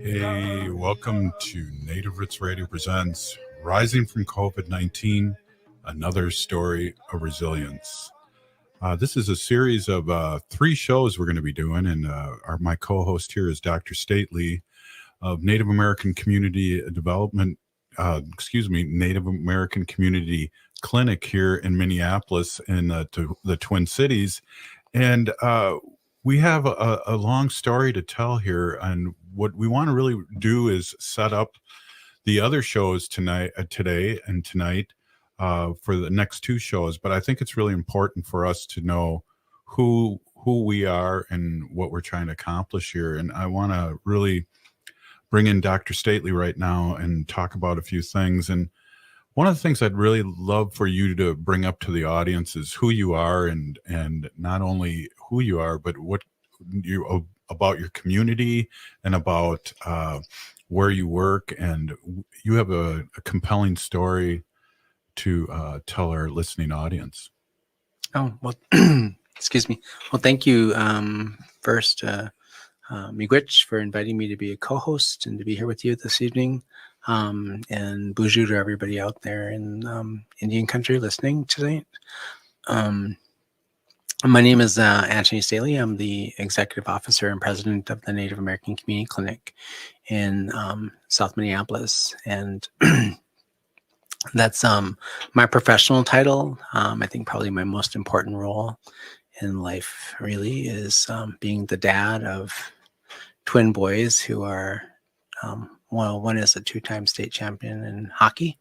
Hey, welcome to Native Roots Radio Presents Rising from COVID-19, Another Story of Resilience. This is a series of 3 shows we're going to be doing, and my co-host here is Dr. Stately of Native American Community Development, Native American Community Clinic here in Minneapolis in the Twin Cities. And we have a long story to tell here, and what we want to really do is set up the other shows today and tonight for the next 2 shows. But I think it's really important for us to know who we are and what we're trying to accomplish here. And I want to really bring in Dr. Stately right now and talk about a few things. And one of the things I'd really love for you to bring up to the audience is who you are, and not only who you are, but what you about your community and about where you work. And you have a compelling story to tell our listening audience. Oh, well, excuse me. Well, thank you first, Miigwech, for inviting me to be a co-host and to be here with you this evening. And bonjour to everybody out there in Indian country listening tonight. My name is Antony Stately. I'm the executive officer and president of the Native American Community Clinic in South Minneapolis. And that's my professional title. I think probably my most important role in life really is being the dad of twin boys who are, one is a 2-time state champion in hockey,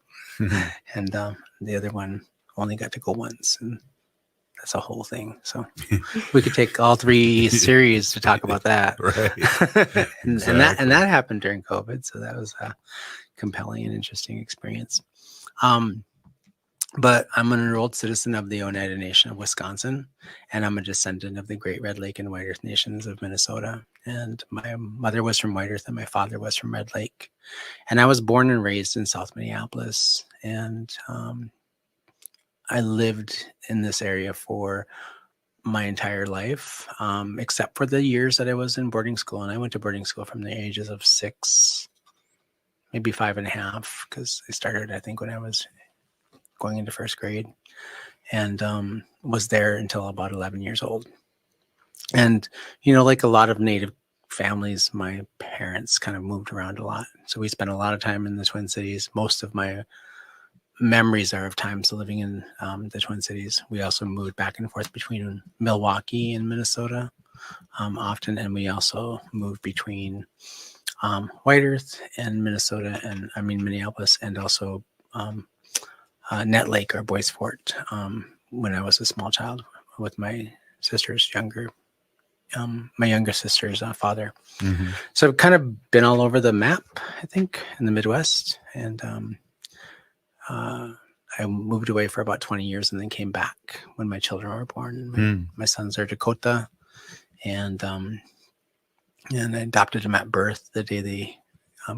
and the other one only got to go once, and that's a whole thing. So we could take all 3 series to talk about that. Right. and Exactly. that happened during COVID, so that was a compelling and interesting experience. But I'm an enrolled citizen of the Oneida Nation of Wisconsin, and I'm a descendant of the Great Red Lake and White Earth Nations of Minnesota. And my mother was from White Earth and my father was from Red Lake. And I was born and raised in South Minneapolis. And I lived in this area for my entire life, except for the years that I was in boarding school. And I went to boarding school from the ages of 6, maybe 5.5, because I started, I think, when I was going into 1st grade, and was there until about 11 years old. And, like a lot of Native families, my parents kind of moved around a lot. So we spent a lot of time in the Twin Cities. Most of my memories are of times living in the Twin Cities. We also moved back and forth between Milwaukee and Minnesota often. And we also moved between White Earth and Minneapolis, and also Net Lake or Boys Fort when I was a small child with my sister's my younger sister's father. Mm-hmm. So I've kind of been all over the map, I think, in the Midwest. And I moved away for about 20 years and then came back when my children were born. My sons are Dakota, and I adopted them at birth. The day they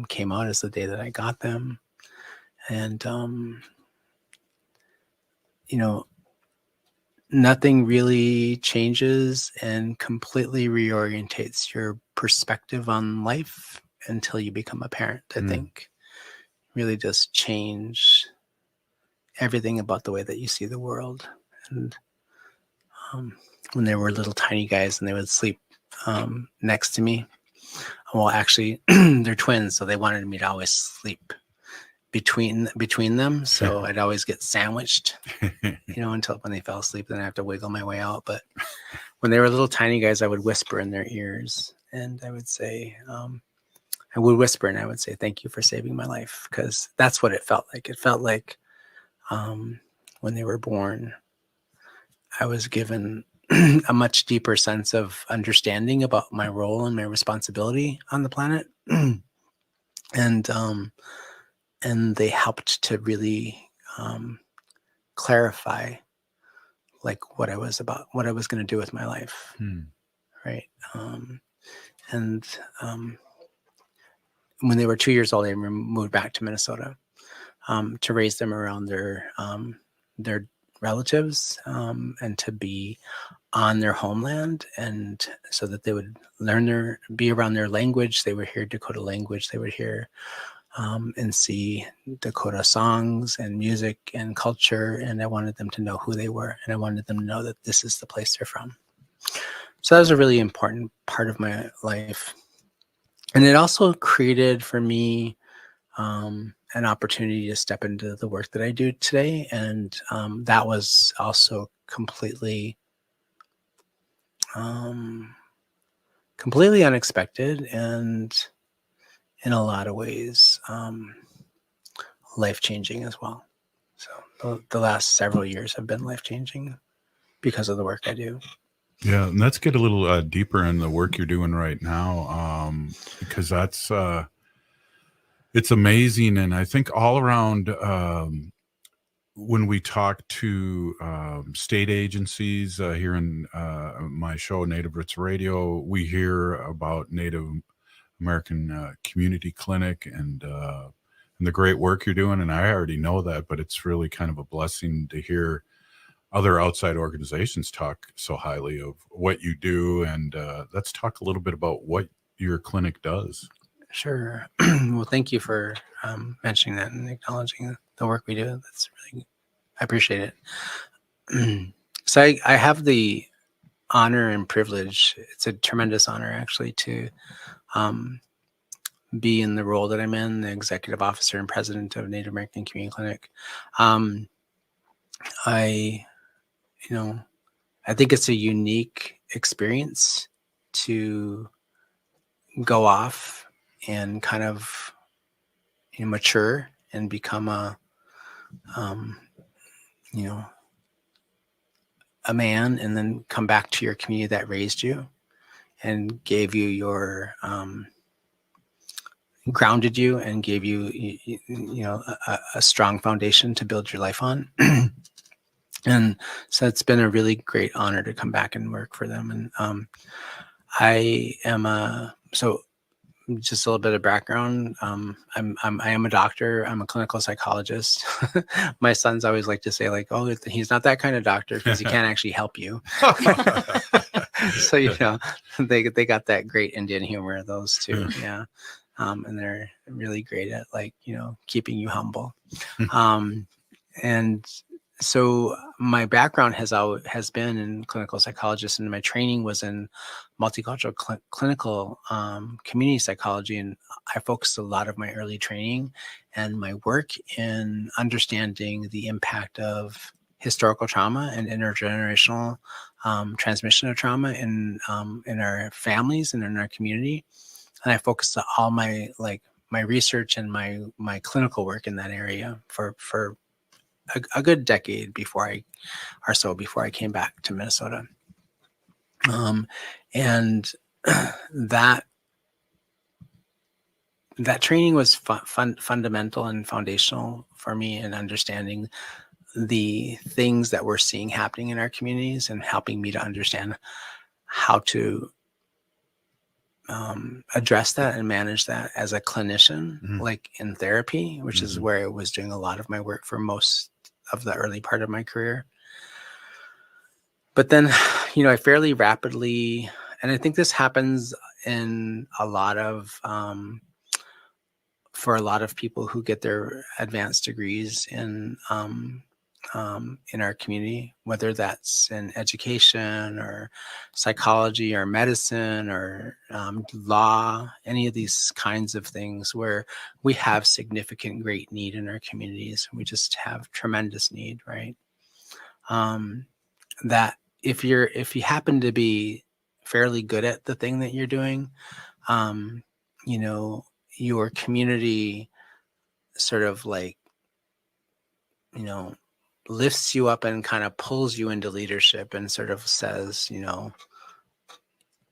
came out is the day that I got them. And nothing really changes and completely reorientates your perspective on life until you become a parent. I think really does change everything about the way that you see the world. And when they were little tiny guys and they would sleep next to me, well, actually they're twins, so they wanted me to always sleep between them, so I'd always get sandwiched, until when they fell asleep, then I have to wiggle my way out. But when they were little tiny guys, I would whisper in their ears, and I would say, thank you for saving my life, because that's what it felt like. It felt like when they were born, I was given a much deeper sense of understanding about my role and my responsibility on the planet. and they helped to really clarify like what I was going to do with my life. Right. And when they were 2 years old, they moved back to Minnesota to raise them around their relatives and to be on their homeland, and so that they would be around their language. They would hear Dakota language. They would hear and see Dakota songs and music and culture. And I wanted them to know who they were, and I wanted them to know that this is the place they're from. So that was a really important part of my life. And it also created for me an opportunity to step into the work that I do today. And that was also completely unexpected, and in a lot of ways life-changing as well. So the last several years have been life-changing because of the work I do. Yeah, and let's get a little deeper in the work you're doing right now, because that's it's amazing. And I think all around, when we talk to state agencies here in my show, Native Roots Radio, we hear about Native American Community Clinic and the great work you're doing. And I already know that, but it's really kind of a blessing to hear other outside organizations talk so highly of what you do. And let's talk a little bit about what your clinic does. Sure. Well, thank you for mentioning that and acknowledging the work we do. That's really, I appreciate it. So I have the honor and privilege. It's a tremendous honor, actually, to be in the role that I'm in, the executive officer and president of Native American Community Clinic. I think it's a unique experience to go off and kind of mature and become a man, and then come back to your community that raised you and gave you your grounded you and gave you a strong foundation to build your life on. And so it's been a really great honor to come back and work for them. And I am so just a little bit of background. I am a doctor. I'm a clinical psychologist. My sons always like to say, like, "Oh, he's not that kind of doctor because he can't actually help you." So they got that great Indian humor. Those two, yeah, and they're really great at keeping you humble. And so my background has been in clinical psychologist, and my training was in multicultural clinical community psychology. And I focused a lot of my early training and my work in understanding the impact of historical trauma and intergenerational transmission of trauma in our families and in our community. And I focused all my research and my clinical work in that area for a good decade before I came back to Minnesota. And that training was fundamental and foundational for me in understanding the things that we're seeing happening in our communities, and helping me to understand how to address that and manage that as a clinician, like in therapy, which is where I was doing a lot of my work for most of the early part of my career. But then, I fairly rapidly, and I think this happens in a lot of, for a lot of people who get their advanced degrees in our community, whether that's in education or psychology or medicine or law, any of these kinds of things where we have significant great need in our communities. We just have tremendous need, right? That if you happen to be fairly good at the thing that you're doing, your community sort of lifts you up and kind of pulls you into leadership and sort of says,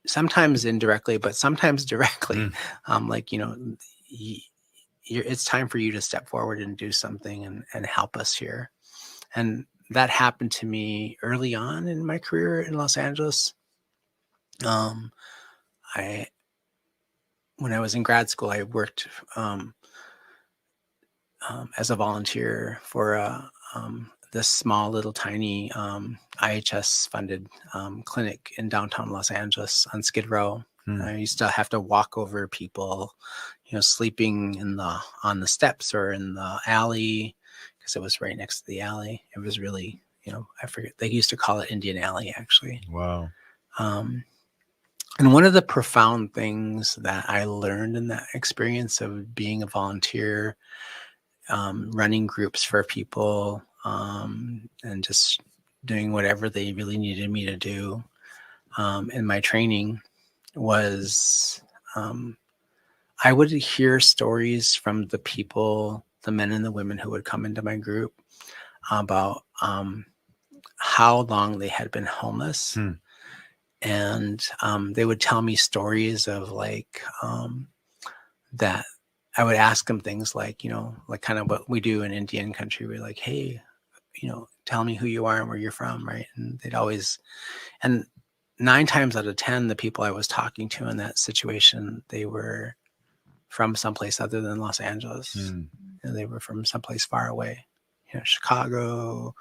sometimes indirectly, but sometimes directly, like, it's time for you to step forward and do something and help us here. And that happened to me early on in my career in Los Angeles. When I was in grad school, I worked as a volunteer for this small little tiny IHS funded clinic in downtown Los Angeles on Skid Row. I used to have to walk over people, sleeping on the steps or in the alley, because it was right next to the alley. It was really, I forget, they used to call it Indian Alley, actually. Wow. And one of the profound things that I learned in that experience of being a volunteer, running groups for people, and just doing whatever they really needed me to do in my training was I would hear stories from the people, the men and the women who would come into my group about how long they had been homeless. And they would tell me stories of that I would ask them things like, like kind of what we do in Indian country. We're like, hey, tell me who you are and where you're from, right? And they'd always, and 9 times out of 10, the people I was talking to in that situation, they were from someplace other than Los Angeles. They were from someplace far away, Chicago,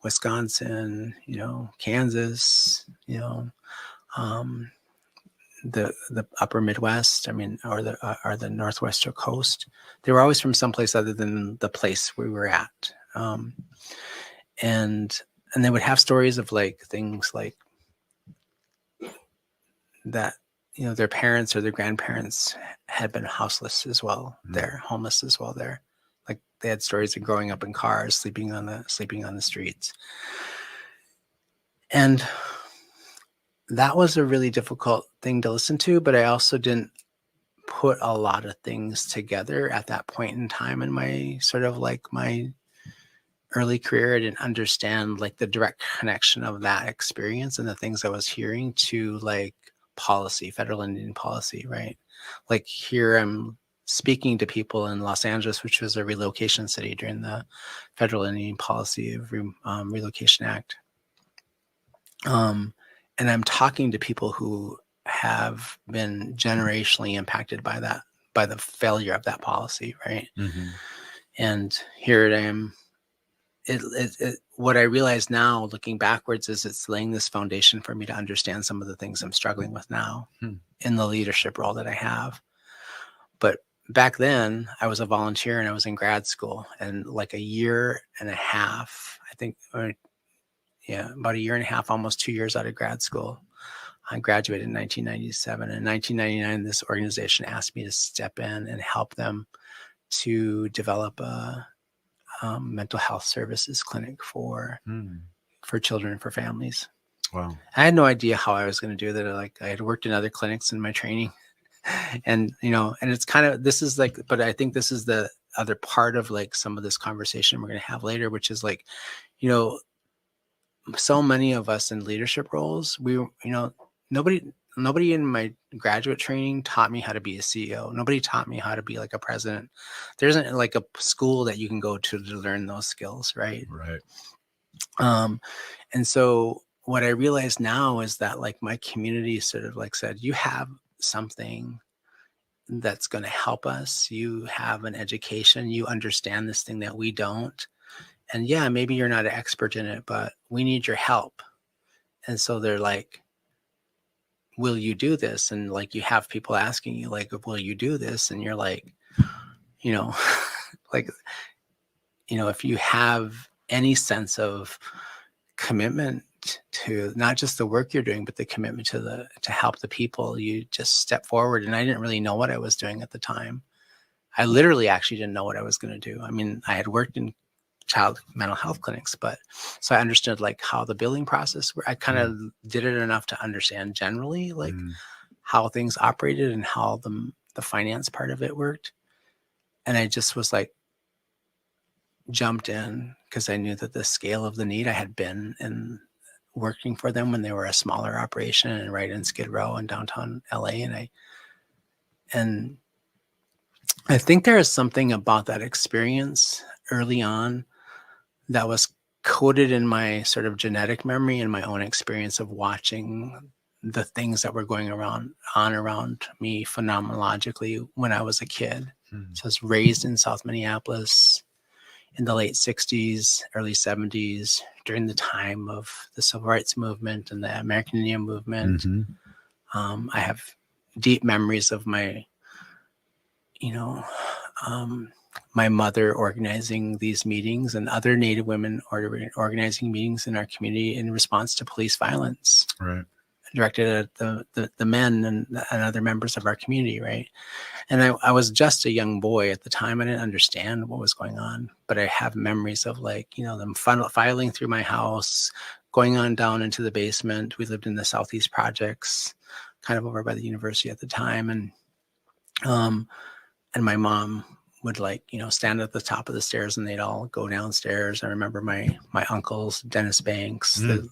Wisconsin, Kansas, the upper Midwest, or the Northwestern coast. They were always from someplace other than the place we were at. And they would have stories of things like that, their parents or their grandparents had been houseless as well. They're homeless as well there. Like they had stories of growing up in cars, sleeping on the streets. And that was a really difficult thing to listen to, but I also didn't put a lot of things together at that point in time in my sort of my early career. I didn't understand the direct connection of that experience and the things I was hearing to policy, federal Indian policy, right? Like here I'm speaking to people in Los Angeles, which was a relocation city during the federal Indian policy of Relocation Act. And I'm talking to people who have been generationally impacted by that, by the failure of that policy, right? And here I am. What I realize now, looking backwards, is it's laying this foundation for me to understand some of the things I'm struggling with now in the leadership role that I have. But back then, I was a volunteer and I was in grad school, and a year and a half, I think, about a year and a half, almost 2 years out of grad school. I graduated in 1997. In 1999, this organization asked me to step in and help them to develop a mental health services clinic for children and for families. Wow. I had no idea how I was going to do that. I had worked in other clinics in my training, and and it's kind of, this is but I think this is the other part of some of this conversation we're going to have later, which is so many of us in leadership roles, nobody in my graduate training taught me how to be a CEO. Nobody taught me how to be a president. There isn't a school that you can go to learn those skills, right? Right. And so what I realize now is that my community sort of said, you have something that's going to help us. You have an education. You understand this thing that we don't. And yeah, maybe you're not an expert in it, but we need your help. And so they're like, will you do this? And you have people asking you will you do this? And you're if you have any sense of commitment to not just the work you're doing, but the commitment to help the people, you just step forward. And I didn't really know what I was doing at the time. I literally actually didn't know what I was going to do. I had worked in child mental health clinics, but so I understood how the billing process worked. I kind of did it enough to understand generally how things operated and how the finance part of it worked. And I just was jumped in because I knew that the scale of the need, I had been in working for them when they were a smaller operation and right in Skid Row in downtown LA. And I think there is something about that experience early on that was coded in my sort of genetic memory and my own experience of watching the things that were going around me phenomenologically when I was a kid. So I was raised in South Minneapolis in the late 60s, early 70s, during the time of the Civil Rights Movement and the American Indian Movement. I have deep memories of my my mother organizing these meetings and other Native women organizing meetings in our community in response to police violence, Right. directed at the men and other members of our community, right? And I was just a young boy at the time. I didn't understand what was going on, but I have memories of them filing through my house, going on down into the basement. We lived in the Southeast Projects, kind of over by the university at the time. And my mom would stand at the top of the stairs and they'd all go downstairs. I remember my uncles, Dennis Banks, the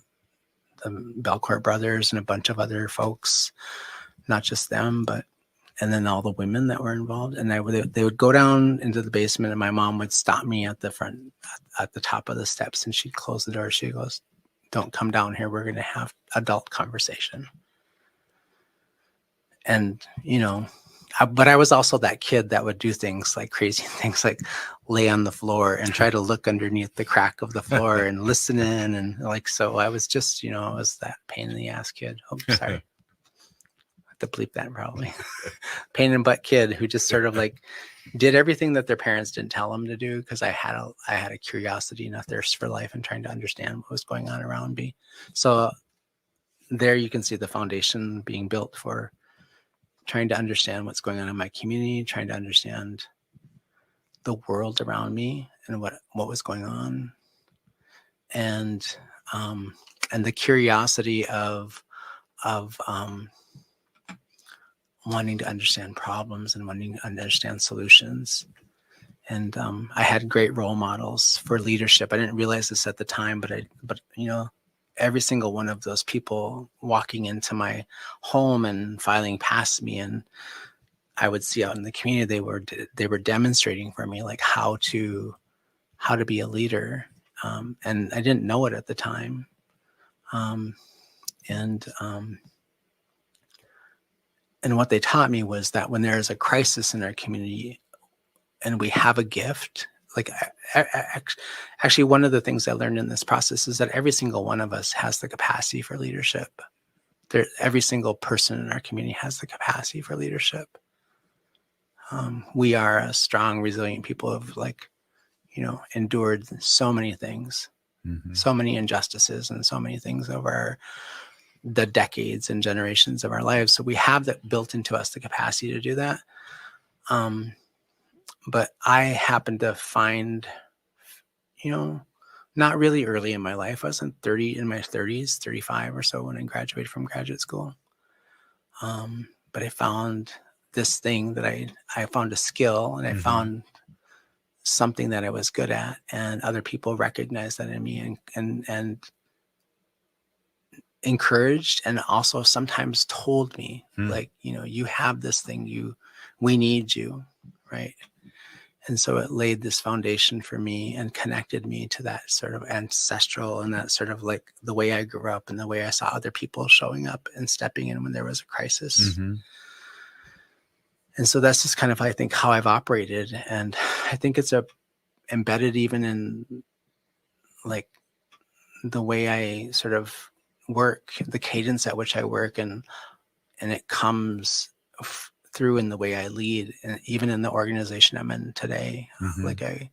Belcourt brothers, and a bunch of other folks, not just them, and then all the women that were involved. And they would go down into the basement and my mom would stop me at the top of the steps, and she'd close the door. She goes, "Don't come down here. We're going to have adult conversation." And, but I was also that kid that would do things like crazy things, like lay on the floor and try to look underneath the crack of the floor and listen in. And so I was just, I was that pain in the ass kid. Oh, sorry. I have to bleep that probably. Pain in the butt kid who just sort of did everything that their parents didn't tell them to do, because I had a curiosity and a thirst for life and trying to understand what was going on around me. So there you can see the foundation being built for trying to understand what's going on in my community, trying to understand the world around me and what was going on. And the curiosity of wanting to understand problems and wanting to understand solutions. And I had great role models for leadership. I didn't realize this at the time, but every single one of those people walking into my home and filing past me, and I would see out in the community, they were demonstrating for me how to be a leader, and I didn't know it at the time. And what they taught me was that when there is a crisis in our community and we have a gift, actually one of the things I learned in this process is that every single one of us has the capacity for leadership. Every single person in our community has the capacity for leadership. We are a strong, resilient people of endured so many things, so many injustices and so many things over the decades and generations of our lives. So we have that built into us, the capacity to do that. But I happened to find, not really early in my life. I was in my 30s, 35 or so when I graduated from graduate school. But I found this thing that I found a skill, and I found something that I was good at, and other people recognized that in me and encouraged, and also sometimes told me you have this thing, we need you, right? And so it laid this foundation for me and connected me to that sort of ancestral and that sort of the way I grew up and the way I saw other people showing up and stepping in when there was a crisis. And so that's just kind of, I think, how I've operated. And I think it's embedded even in the way I sort of work, the cadence at which I work, and it comes through in the way I lead, and even in the organization I'm in today. I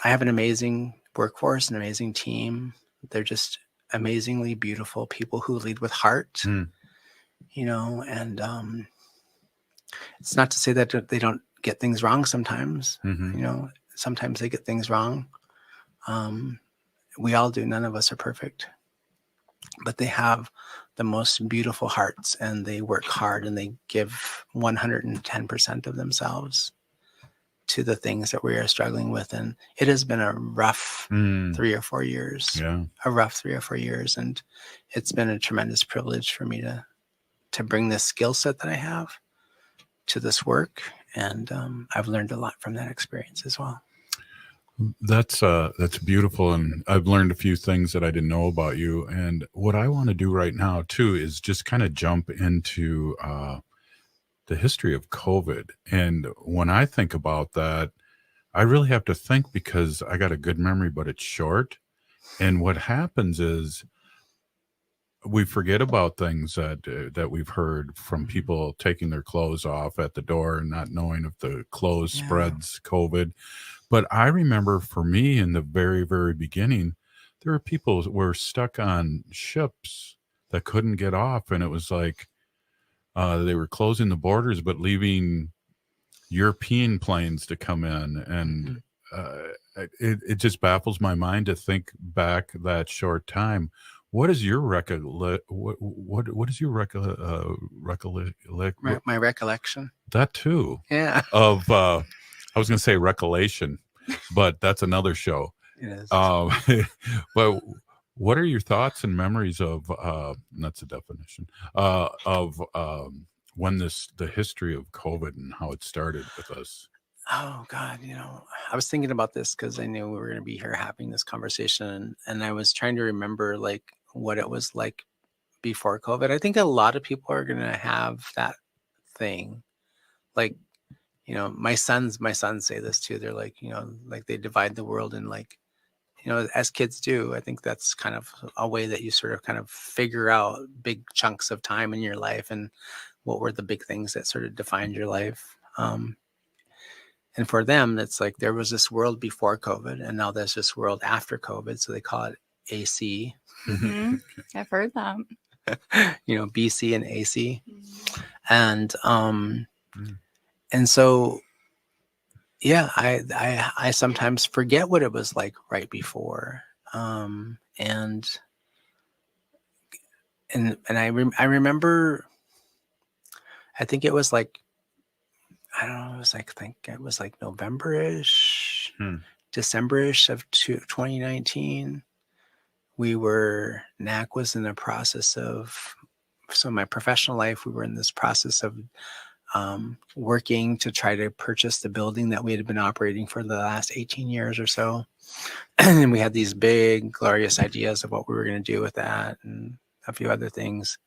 have an amazing workforce, an amazing team. They're just amazingly beautiful people who lead with heart, and it's not to say that they don't get things wrong sometimes. Sometimes they get things wrong. We all do. None of us are perfect, but they have the most beautiful hearts, and they work hard, and they give 110% of themselves. to the things that we are struggling with. And it has been a rough 3 or 4 years, a rough 3 or 4 years. And it's been a tremendous privilege for me to bring this skill set that I have to this work. And I've learned a lot from that experience as well. That's beautiful. And I've learned a few things that I didn't know about you. And what I want to do right now too, is just kind of jump into, the history of COVID. And when I think about that, I really have to think, because I got a good memory, but it's short. And what happens is we forget about things that we've heard from people taking their clothes off at the door and not knowing if the clothes spreads COVID. But I remember for me in the very, very beginning, there were people that were stuck on ships that couldn't get off. And it was like, they were closing the borders, but leaving European planes to come in. And it just baffles my mind to think back that short time. What is your what is your My recollection? That too. Yeah. Of I was going to say recollection, but that's another show. It is. But what are your thoughts and memories of, that's a definition, of when the history of COVID and how it started with us? Oh God, I was thinking about this because I knew we were going to be here having this conversation, and I was trying to remember like what it was like before COVID. I think a lot of people are going to have that thing. Like, my sons say this too. They're like, like they divide the world in like, as kids do. I think that's kind of a way that you sort of kind of figure out big chunks of time in your life and what were the big things that sort of defined your life. And for them, it's like there was this world before COVID, and now there's this world after COVID. So they call it AC. Mm-hmm. I've heard that. BC and AC. And and so, yeah, I sometimes forget what it was like right before. And I remember, I think it was like, I don't know, I think it was like November-ish, December-ish of 2019. NAC was in the process of, so my professional life, we were in this process of working to try to purchase the building that we had been operating for the last 18 years or so. And we had these big, glorious ideas of what we were going to do with that and a few other things.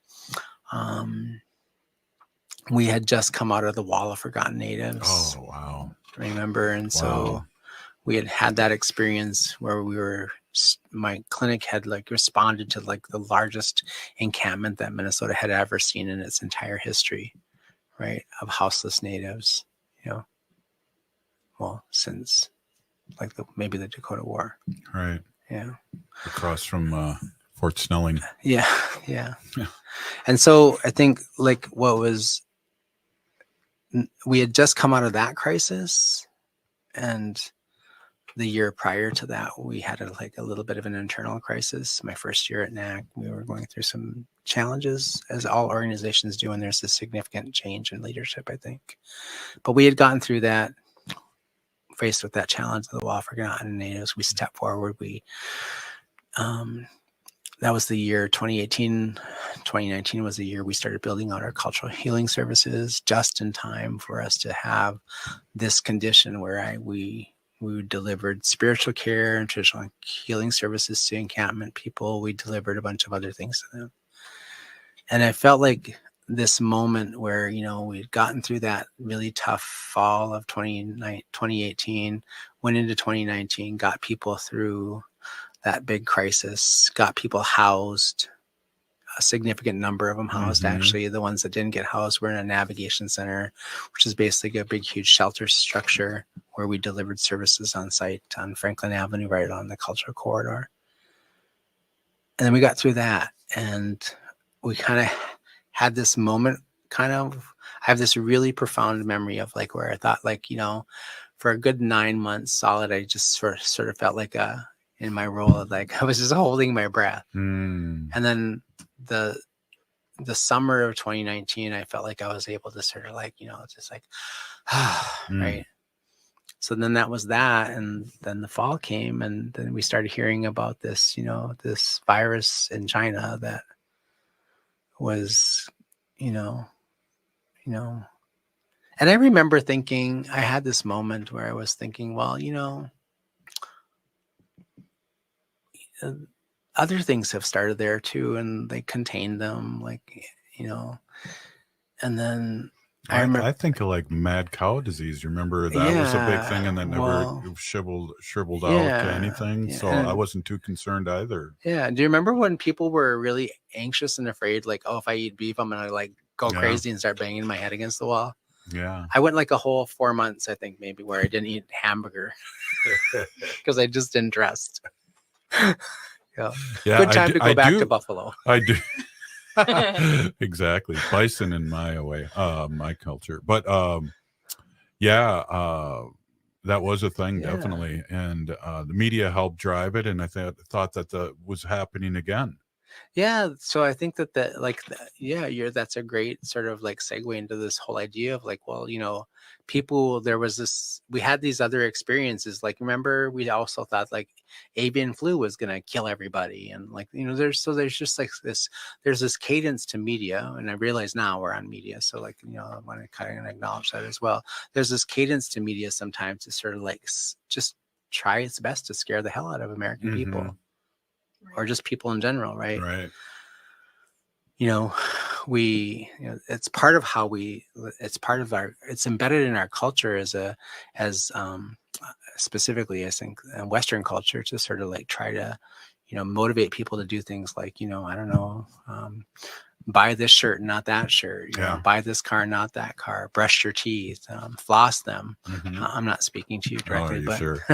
We had just come out of the Wall of Forgotten Natives. Oh, wow. Remember? And so we had that experience where my clinic had like responded to like the largest encampment that Minnesota had ever seen in its entire history, right? Of houseless natives, well, since like maybe the Dakota War. Right. Yeah. Across from Fort Snelling. Yeah. And so I think like we had just come out of that crisis, and the year prior to that, we had a little bit of an internal crisis. My first year at NAC, we were going through some challenges, as all organizations do, and there's a significant change in leadership, I think. But we had gotten through that, faced with that challenge of the Wall of Forgotten Natives. We stepped forward. That was the year 2018. 2019 was the year we started building out our cultural healing services, just in time for us to have this condition where we delivered spiritual care and traditional healing services to encampment people. We delivered a bunch of other things to them. And I felt like this moment where, we'd gotten through that really tough fall of 2018, went into 2019, got people through that big crisis, got people housed, a significant number of them housed. Actually, the ones that didn't get housed were in a navigation center, which is basically a big, huge shelter structure where we delivered services on site on Franklin Avenue, right along the cultural corridor. And then we got through that, and we kind of had this moment, I have this really profound memory of like where I thought like, for a good 9 months solid, I just sort of felt like in my role of like, I was just holding my breath. And then the summer of 2019, I felt like I was able to sort of like, just like, right. So then that was that. And then the fall came, and then we started hearing about this, this virus in China that was, you know, and I remember thinking, I had this moment where I was thinking, well, other things have started there too, and they contained them, and then I remember. I think of like mad cow disease. You remember that was a big thing, and that never shriveled out to anything. Yeah, so I wasn't too concerned either. Yeah. Do you remember when people were really anxious and afraid, like, oh, if I eat beef, I'm gonna like go crazy and start banging my head against the wall? Yeah. I went like a whole 4 months, I think, maybe, where I didn't eat hamburger because I just didn't trust. Yeah. Good time to go back to Buffalo. I do. Exactly. Bison in my culture. But that was a thing, definitely. And the media helped drive it. And I thought that was happening again. Yeah. So I think that that's a great sort of like segue into this whole idea of like, well, we had these other experiences. Like, remember, we also thought like avian flu was going to kill everybody. And like, there's just like there's this cadence to media. And I realize now we're on media. So like, I want to kind of acknowledge that as well. There's this cadence to media sometimes to sort of like just try its best to scare the hell out of American people. Or just people in general, right? Right. It's part of how it's embedded in our culture as specifically, I think, Western culture, to sort of like try to, motivate people to do things like, I don't know, buy this shirt, not that shirt, buy this car, not that car, brush your teeth, floss them. I'm not speaking to you directly, but sure.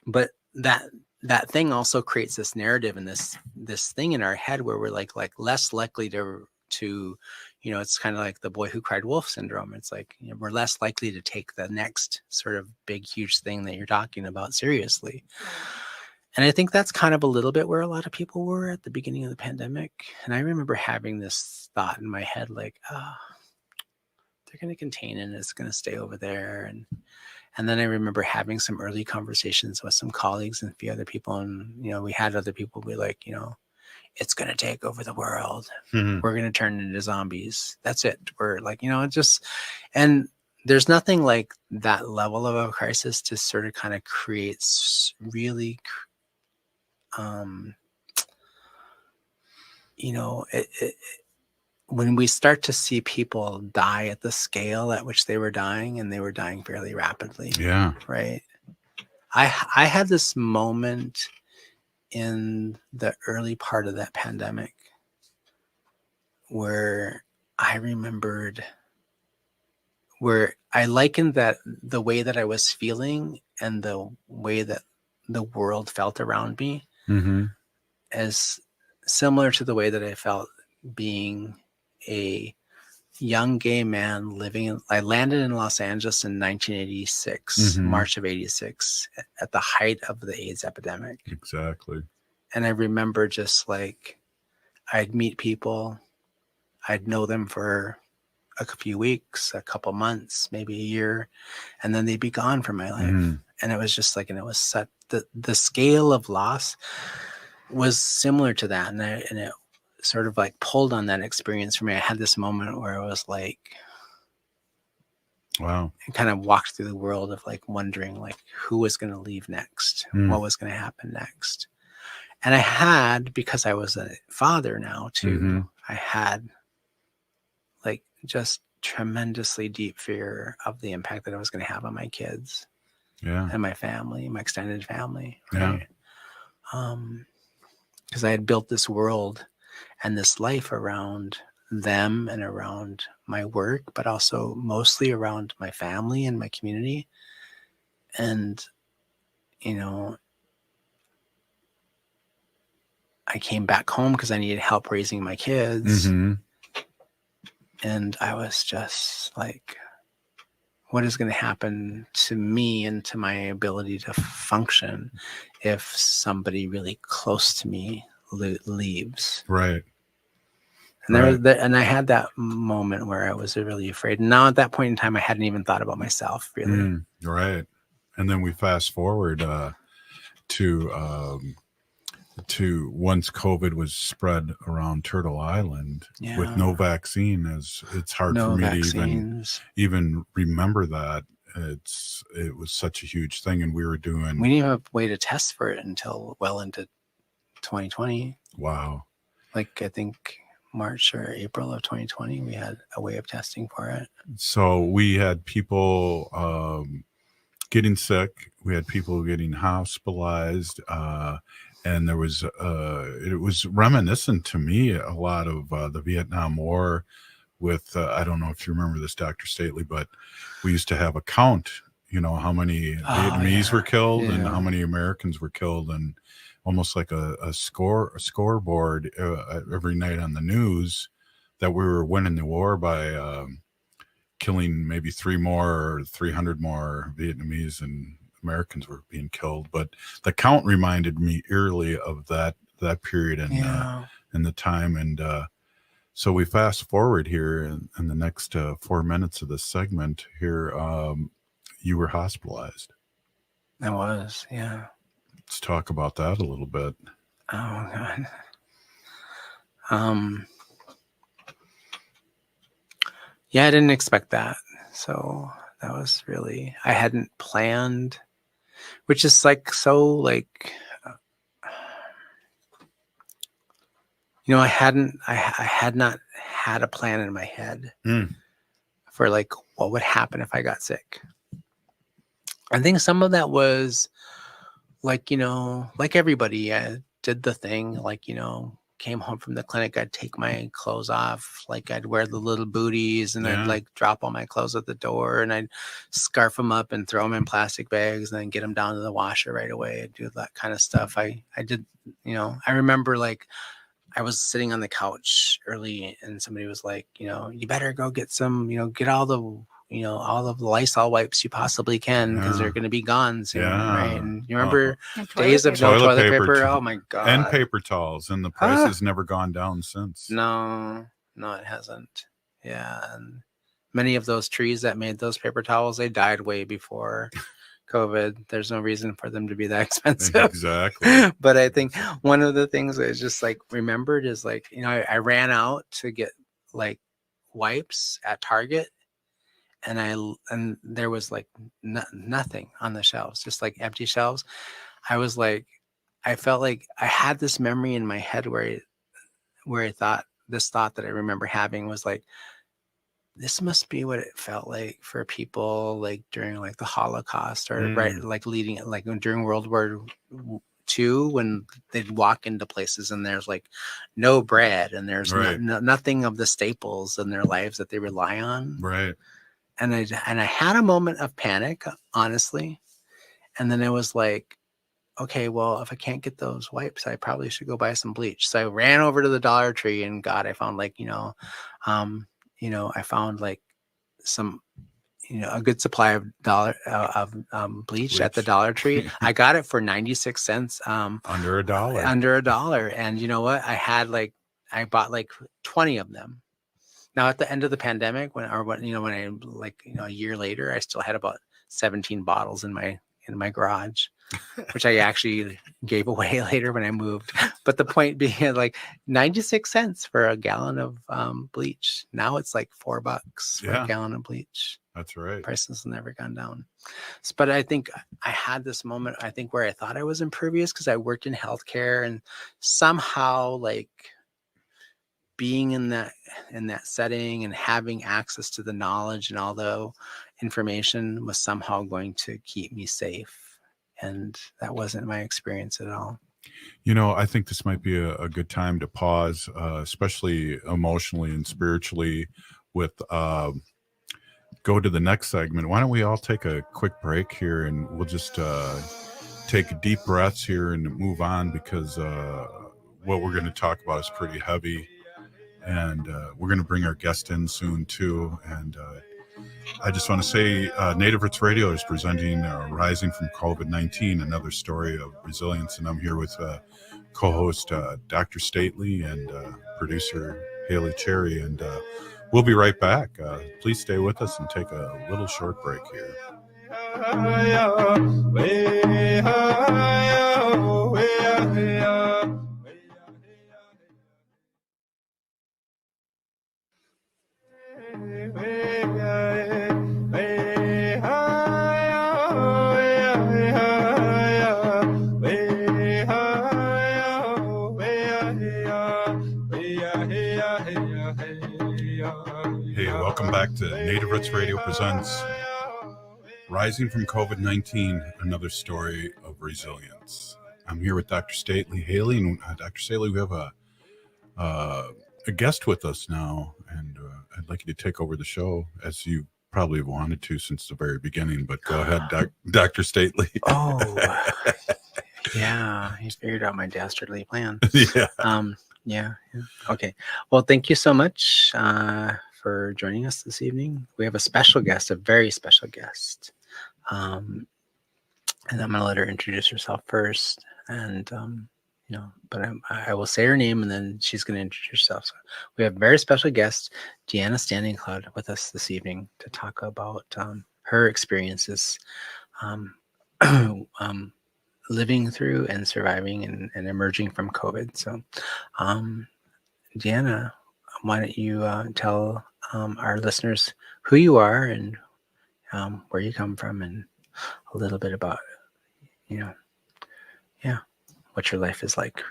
But that thing also creates this narrative and this thing in our head where we're like less likely to it's kind of like the boy who cried wolf syndrome. It's like, we're less likely to take the next sort of big, huge thing that you're talking about seriously. And I think that's kind of a little bit where a lot of people were at the beginning of the pandemic. And I remember having this thought in my head, like, they're going to contain it and it's going to stay over there. And then I remember having some early conversations with some colleagues and a few other people. And, we had other people be like, it's going to take over the world. We're going to turn into zombies. That's it. We're like, and there's nothing like that level of a crisis to sort of kind of create really, when we start to see people die at the scale at which they were dying, and they were dying fairly rapidly. Yeah. Right. I had this moment in the early part of that pandemic where I remembered, where I likened that the way that I was feeling and the way that the world felt around me as similar to the way that I felt being a young gay man I landed in Los Angeles in 1986, March of 86, at the height of the AIDS epidemic. Exactly. And I remember just like, I'd meet people, I'd know them for a few weeks, a couple months, maybe a year, and then they'd be gone from my life. And it was just like, and it was set, the scale of loss was similar to that. And it sort of like pulled on that experience for me. I had this moment where I was like, wow. I kind of walked through the world of like wondering like who was going to leave next, what was going to happen next. And I had, because I was a father now too, I had like just tremendously deep fear of the impact that I was going to have on my kids and my family, my extended family. Right? Because I had built this world and this life around them and around my work, but also mostly around my family and my community. And, I came back home because I needed help raising my kids. And I was just like, what is going to happen to me and to my ability to function if somebody really close to me leaves? Right. And and I had that moment where I was really afraid. And now at that point in time, I hadn't even thought about myself really. Right. And then we fast forward to once COVID was spread around Turtle Island with no vaccine. As it's hard for me to even remember that. It was such a huge thing, and we didn't have a way to test for it until well into 2020. Wow. Like I think March or April of 2020, we had a way of testing for it. So we had people getting sick. We had people getting hospitalized. And there was, it was reminiscent to me a lot of the Vietnam War with, I don't know if you remember this, Dr. Stately, but we used to have a count, how many Vietnamese were killed and how many Americans were killed, and almost like a scoreboard every night on the news that we were winning the war by killing maybe 300 more Vietnamese, and Americans were being killed. But the count reminded me eerily of that period in the time. And so we fast forward here in the next 4 minutes of this segment here. You were hospitalized. I was, yeah. Let's talk about that a little bit. Oh God. Yeah, I didn't expect that. So that was really, I hadn't planned, which is I had not had a plan in my head for what would happen if I got sick. I think some of that was like everybody, I did the thing, came home from the clinic, I'd take my clothes off, I'd wear the little booties, and I'd drop all my clothes at the door, and I'd scarf them up and throw them in plastic bags, and then get them down to the washer right away. I'd do that kind of stuff. I did, I remember I was sitting on the couch early, and somebody was like, you better go get some, get all the Lysol wipes you possibly can, because they're going to be gone soon, right? And you remember days of no toilet paper? Oh my God. And paper towels, and the price has never gone down since. No, it hasn't. Yeah, and many of those trees that made those paper towels, they died way before COVID. There's no reason for them to be that expensive. Exactly. But I think one of the things I just remembered is I ran out to get wipes at Target, and there was nothing on the shelves, just empty shelves. I felt like I had this memory in my head where I thought that I remember having was this must be what it felt like for people during the Holocaust, or leading during World War II, when they'd walk into places and there's no bread, and there's nothing of the staples in their lives that they rely on. Right. And I had a moment of panic, honestly. And then it was okay, well, if I can't get those wipes, I probably should go buy some bleach. So I ran over to the Dollar Tree, and God, I found I found some, a good supply of bleach at the Dollar Tree. I got it for 96 cents. Under $1. Under $1. And you know what? I bought 20 of them. Now at the end of the pandemic, when I a year later, I still had about 17 bottles in my garage, which I actually gave away later when I moved. But the point being, 96 cents for a gallon of bleach. Now it's $4 for a gallon of bleach. That's right. Prices have never gone down. But I think I had this moment, where I thought I was impervious because I worked in healthcare, and somehow being in that setting and having access to the knowledge and all the information was somehow going to keep me safe. And that wasn't my experience at all. I think this might be a good time to pause, especially emotionally and spiritually, with go to the next segment. Why don't we all take a quick break here, and we'll just take deep breaths here and move on, because what we're going to talk about is pretty heavy. And we're going to bring our guest in soon, too. And I just want to say Native Roots Radio is presenting Rising from COVID-19, another story of resilience. And I'm here with co-host Dr. Stately and producer Haley Cherry, and we'll be right back. Please stay with us and take a little short break here. Hey, welcome back to Native Roots Radio presents Rising from COVID-19, Another Story of Resilience. I'm here with Dr. Stately, Haley, and Dr. Stately, we have a guest with us now, and I'd like you to take over the show, as you probably have wanted to since the very beginning, but go ahead, Dr. Stately. Oh, yeah, he figured out my dastardly plan. Yeah. Okay. Well, thank you so much for joining us this evening. We have a special guest, a very special guest. And I'm going to let her introduce herself first. And, but I will say her name and then she's going to introduce herself. So we have a very special guest, Deanna Standing Cloud, with us this evening to talk about her experiences living through and surviving and emerging from COVID. So, Deanna, why don't you tell our listeners who you are and where you come from and a little bit about, what your life is like.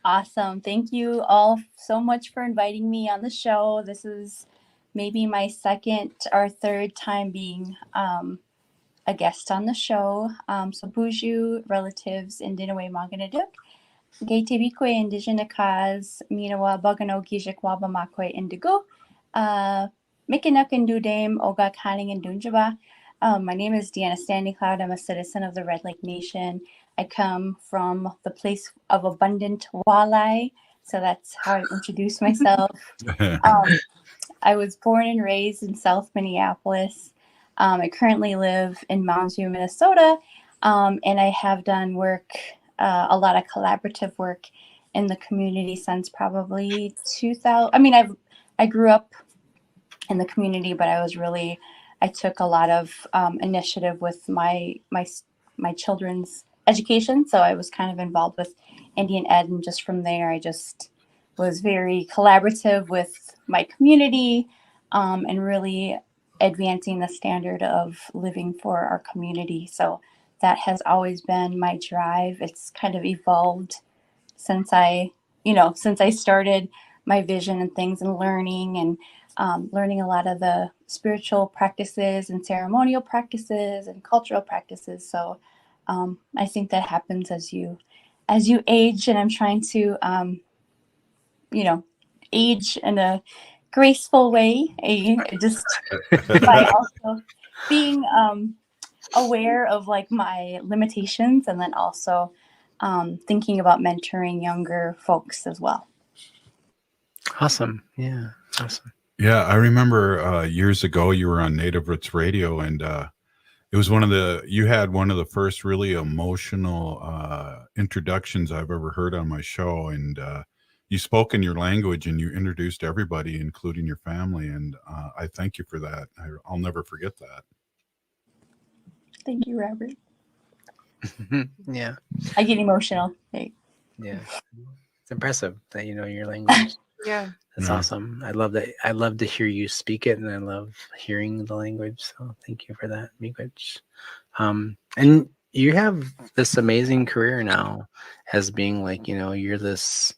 Awesome. Thank you all so much for inviting me on the show. This is maybe my second or third time being a guest on the show. So Buju relatives in Dinaway Maganaduk, Gay Tibikwe Indigenous Cause, Minawa Bagano Gijik Wabamakwe Indigo, Mikinak and Dudame, Oga Kaning and Dunjaba. My name is Deanna Standing Cloud. I'm a citizen of the Red Lake Nation. I come from the place of abundant walleye. So that's how I introduce myself. I was born and raised in South Minneapolis. I currently live in Mounds View, Minnesota, and I have done work, a lot of collaborative work in the community since probably 2000. I mean, I grew up in the community, but I took a lot of initiative with my children's education. So I was kind of involved with Indian Ed, and just from there, I just was very collaborative with my community and really advancing the standard of living for our community. So that has always been my drive. It's kind of evolved since I started my vision and things and learning a lot of the spiritual practices and ceremonial practices and cultural practices. So I think that happens as you age, and I'm trying to, age in a graceful way, just by also being aware of like my limitations, and then also thinking about mentoring younger folks as well. Awesome. Yeah. Awesome. Yeah. I remember years ago you were on Native Roots Radio, and it was you had one of the first really emotional introductions I've ever heard on my show. And you spoke in your language and you introduced everybody, including your family. And I thank you for that. I'll never forget that. Thank you, Robert. Yeah. I get emotional. Hey. Yeah. It's impressive that you know your language. Yeah. That's awesome. I love that. I love to hear you speak it, and I love hearing the language. So thank you for that, Miigwech. And you have this amazing career now as being like, you're this,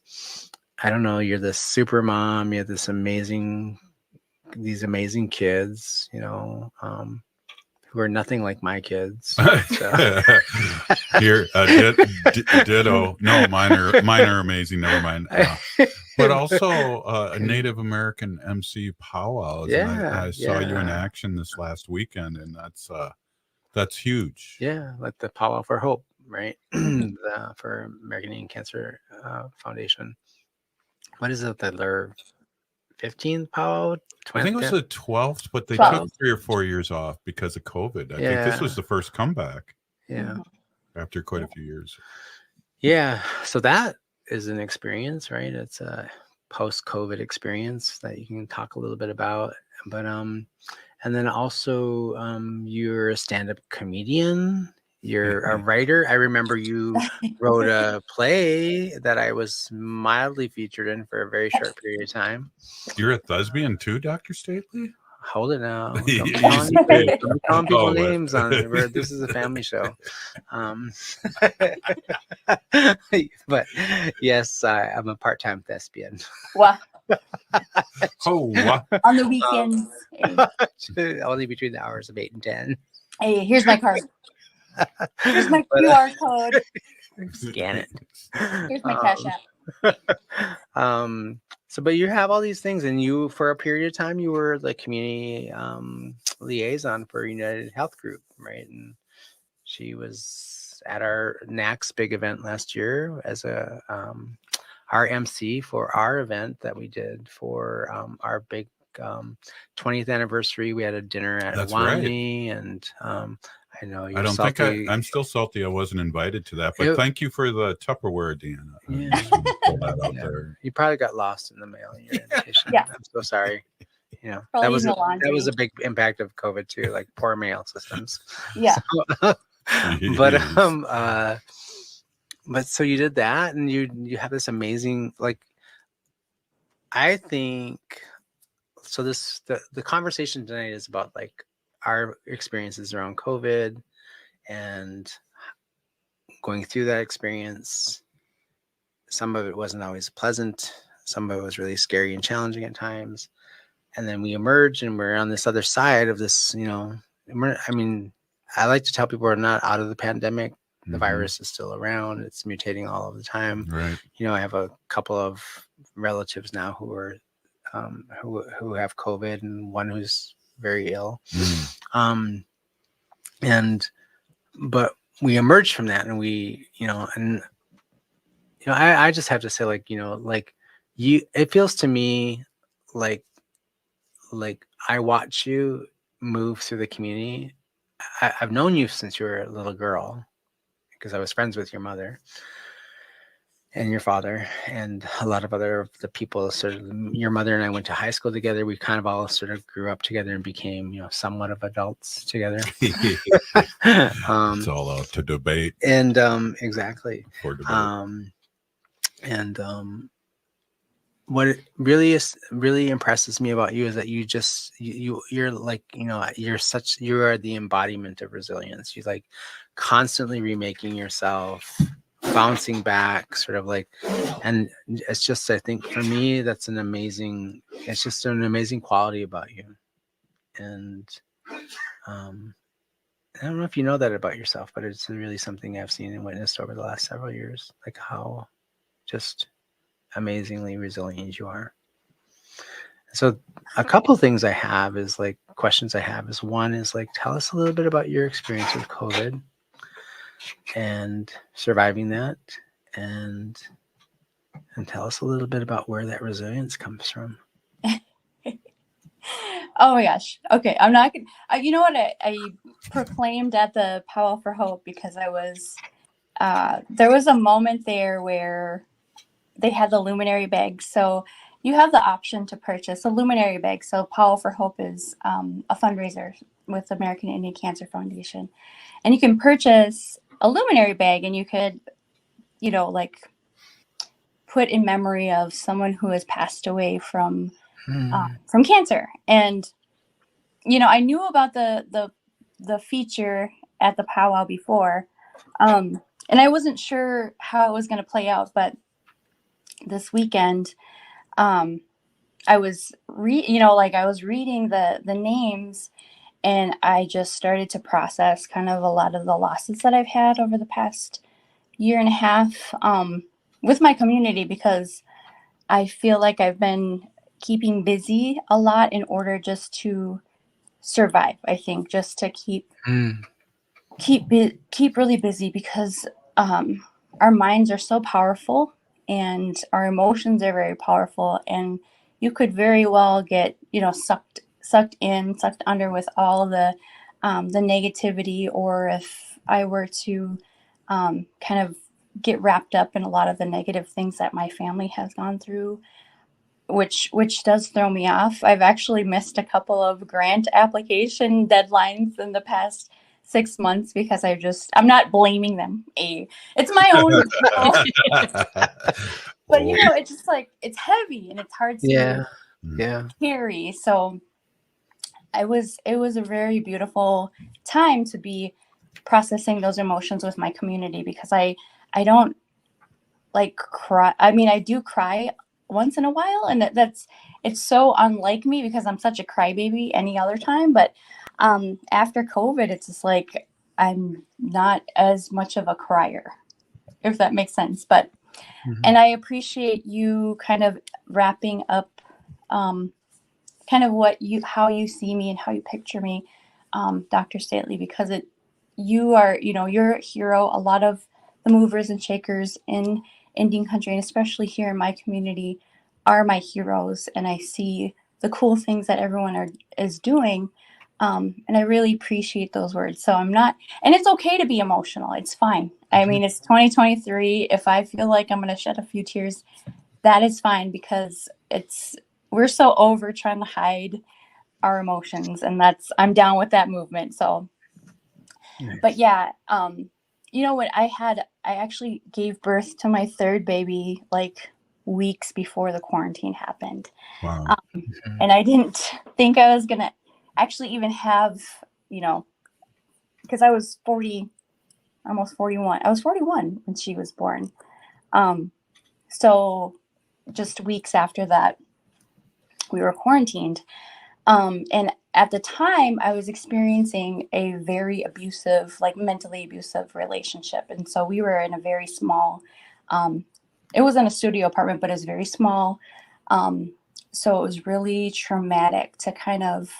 you're this super mom. You have these amazing kids, who are nothing like my kids. So. Here, ditto. No, mine are amazing. Never mind. But also a Native American MC powwows. Yeah, I saw you in action this last weekend, and that's huge. Yeah, like the Powwow for Hope, right? For American Indian Cancer Foundation. What is it? Their 15th powwow? 20th? I think it was the 12th, but they 12th. took 3 or 4 years off because of COVID. I think this was the first comeback. Yeah. After quite a few years. Yeah. So that is an experience, right? It's a post-COVID experience that you can talk a little bit about. But and then also you're a stand-up comedian. You're a writer. I remember you wrote a play that I was mildly featured in for a very short period of time. You're a thespian too, Dr. Stately? Hold it now. Don't be You calling, said it. don't be calling people Oh, what? names on this is a family show. But yes, I'm a part-time thespian. Wow. Oh, wow. On the weekends. Only between the hours of 8 and 10. Hey, here's my card. Here's my But, QR code. Scan it. Here's my Cash App. So, but you have all these things, and you, for a period of time, you were the community liaison for United Health Group, right? And she was at our NACS big event last year as a our MC for our event that we did for our big 20th anniversary. We had a dinner at Wani, and I know you're salty. I'm still salty I wasn't invited to that, but thank you for the Tupperware, Deanna. Yeah. I just want to pull that out there. You probably got lost in the mail in your invitation. Yeah. I'm so sorry. You know, Probably that was a big impact of COVID too, like poor mail systems. Yeah. So, but so you did that, and you have this amazing, like, I think so the conversation tonight is about like our experiences around COVID and going through that experience. Some of it wasn't always pleasant. Some of it was really scary and challenging at times. And then we emerged, and we're on this other side of this, you know, I mean, I like to tell people we're not out of the pandemic. The virus is still around. It's mutating all of the time. Right. You know, I have a couple of relatives now who are who have COVID, and one who's very ill. But we emerged from that, and we, you know, I just have to say, like, you know, like it feels to me like I watch you move through the community. I've known you since you were a little girl, because I was friends with your mother and your father and a lot of the people. Sort of, your mother and I went to high school together. We kind of all sort of grew up together and became, you know, somewhat of adults together. It's all out to debate. And exactly. For debate. What really impresses me about you is that you're like, you know, you are the embodiment of resilience. You like constantly remaking yourself, bouncing back, sort of like, and it's just, I think for me, it's just an amazing quality about you. And I don't know if you know that about yourself, but it's really something I've seen and witnessed over the last several years, like how just amazingly resilient you are. So a couple things I have is like questions I have is, one is like, tell us a little bit about your experience with COVID and surviving that, and tell us a little bit about where that resilience comes from. Oh my gosh. Okay. I'm not gonna, you know what? I proclaimed at the Powell for Hope because I was, there was a moment there where they had the luminary bag. So you have the option to purchase a luminary bag. So Powell for Hope is a fundraiser with American Indian Cancer Foundation. And you can purchase a luminary bag, and you could, you know, like put in memory of someone who has passed away from cancer. And, you know, I knew about the feature at the powwow before, and I wasn't sure how it was going to play out, but this weekend, I was reading the names, and I just started to process kind of a lot of the losses that I've had over the past year and a half with my community, because I feel like I've been keeping busy a lot in order just to survive. I think just to keep really busy, because our minds are so powerful and our emotions are very powerful, and you could very well get, you know, sucked under with all the negativity, or if I were to kind of get wrapped up in a lot of the negative things that my family has gone through, which does throw me off. I've actually missed a couple of grant application deadlines in the past 6 months because I'm not blaming them. It's my own fault. But it's just like, it's heavy and it's hard to carry. So it was a very beautiful time to be processing those emotions with my community, because I don't like cry. I mean, I do cry once in a while, and it's so unlike me because I'm such a crybaby any other time. But after COVID, it's just like I'm not as much of a crier, if that makes sense. But and I appreciate you kind of wrapping up kind of how you see me and how you picture me, Dr. Stately, because you're a hero. A lot of the movers and shakers in Indian country, and especially here in my community, are my heroes, and I see the cool things that everyone is doing, and I really appreciate those words. So I'm not, and it's okay to be emotional. It's fine. I mean, it's 2023. If I feel like I'm going to shed a few tears, that is fine, because we're so over trying to hide our emotions, and I'm down with that movement. So, but yeah, when I actually gave birth to my third baby like weeks before the quarantine happened. Wow. And I didn't think I was gonna actually even have, because I was 40, almost 41. I was 41 when she was born. So just weeks after that, we were quarantined. And at the time, I was experiencing a very abusive, like mentally abusive relationship. And so we were in a very small, it was in a studio apartment, but it was very small. So it was really traumatic to kind of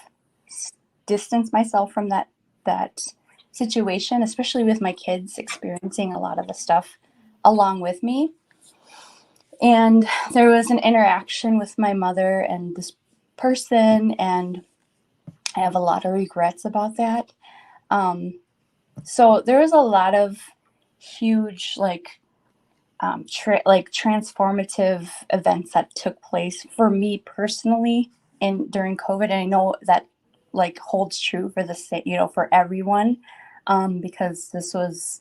distance myself from that situation, especially with my kids experiencing a lot of the stuff along with me. And there was an interaction with my mother and this person, and I have a lot of regrets about that. So there was a lot of huge transformative events that took place for me personally during COVID. And I know that holds true for for everyone, because this was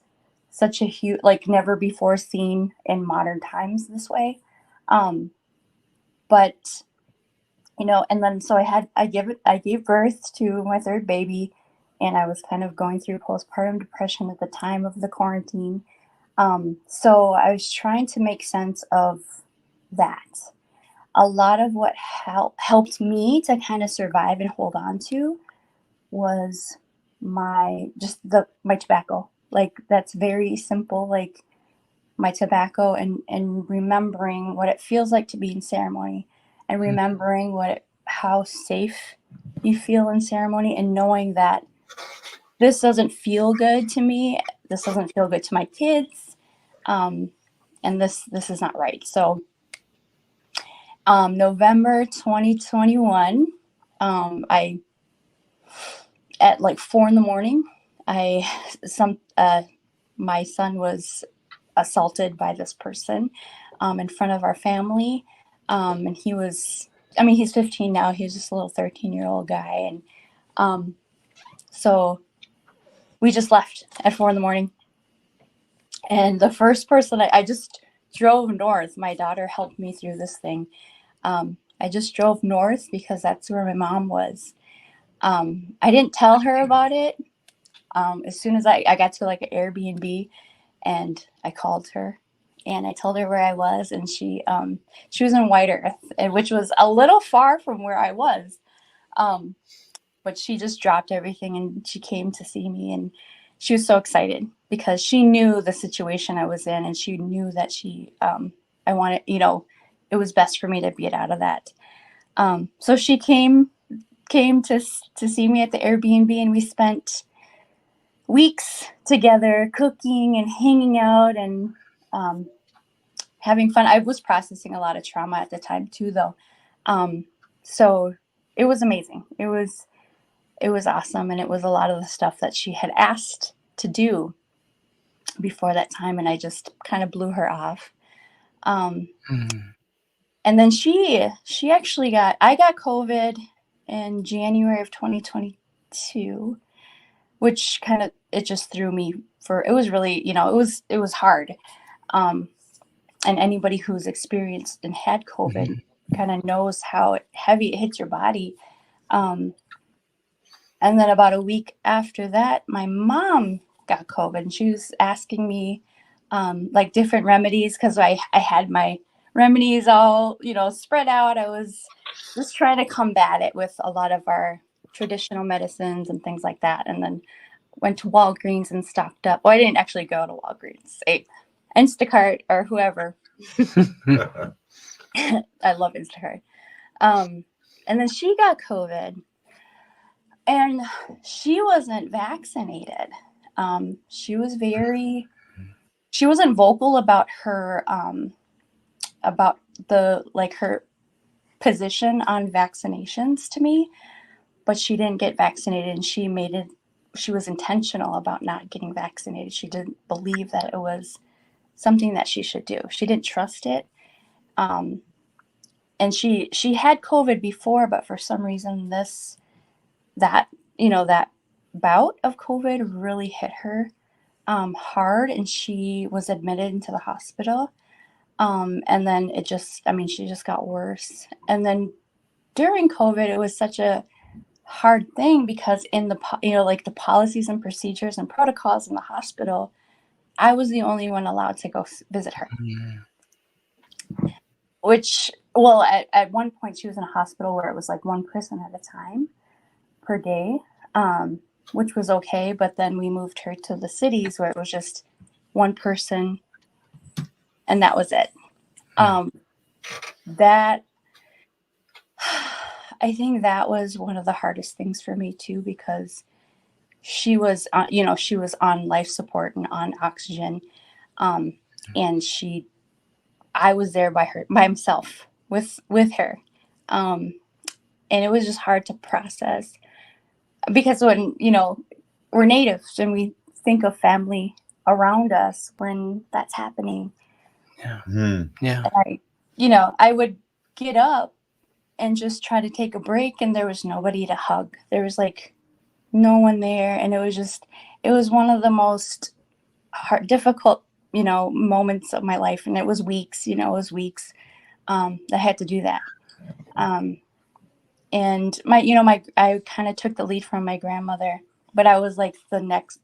such a huge, never before seen in modern times this way. But and then so I gave birth to my third baby, and I was kind of going through postpartum depression at the time of the quarantine. So I was trying to make sense of that. A lot of what helped me to kind of survive and hold on to was my tobacco. That's very simple, my tobacco, and remembering what it feels like to be in ceremony, and remembering how safe you feel in ceremony, and knowing that this doesn't feel good to me, this doesn't feel good to my kids, and this is not right. So November 2021, I at 4 a.m, my son was assaulted by this person in front of our family, and he's 15 now. He was just a little 13-year-old guy, and so we just left at 4 a.m. And the first person I just drove north. My daughter helped me through this thing. I just drove north because that's where my mom was. I didn't tell her about it. As soon as I got to an Airbnb, and I called her and I told her where I was, and she was in White Earth, which was a little far from where I was. But she just dropped everything and she came to see me, and she was so excited because she knew the situation I was in, and she knew that I wanted, it was best for me to get out of that. So she came to see me at the Airbnb, and we spent weeks together cooking and hanging out and having fun. I was processing a lot of trauma at the time too, though. So it was amazing. It was awesome. And it was a lot of the stuff that she had asked to do before that time. And I just kind of blew her off. And then she actually I got COVID in January of 2022, which kind of, it just threw me it was really, it was hard. And anybody who's experienced and had COVID kind of knows how heavy it hits your body. And then about a week after that, my mom got COVID, and she was asking me like different remedies, because I had my remedies all, spread out. I was just trying to combat it with a lot of our traditional medicines and things like that. And then went to Walgreens and stocked up. Well, I didn't actually go to Walgreens. Instacart or whoever. I love Instacart. And then she got COVID, and she wasn't vaccinated. She wasn't vocal about her, about her position on vaccinations to me, but she didn't get vaccinated, and she was intentional about not getting vaccinated. She didn't believe that it was something that she should do. She didn't trust it. And she had COVID before, but for some reason that bout of COVID really hit her hard, and she was admitted into the hospital. And then she just got worse. And then during COVID, it was such a hard thing, because in the the policies and procedures and protocols in the hospital, I was the only one allowed to go visit her. Which, well, at one point she was in a hospital where it was like one person at a time per day, which was okay. But then we moved her to the cities where it was just one person, and that was it. That, I think that was one of the hardest things for me too, because she was, she was on life support and on oxygen. And I was there by myself with her. And it was just hard to process, because when, we're natives and we think of family around us when that's happening. Yeah. And I would get up and just try to take a break, and there was nobody to hug. There was like no one there. And it was one of the most difficult, moments of my life. And it was weeks, that I had to do that. And I kind of took the lead from my grandmother, but I was like the next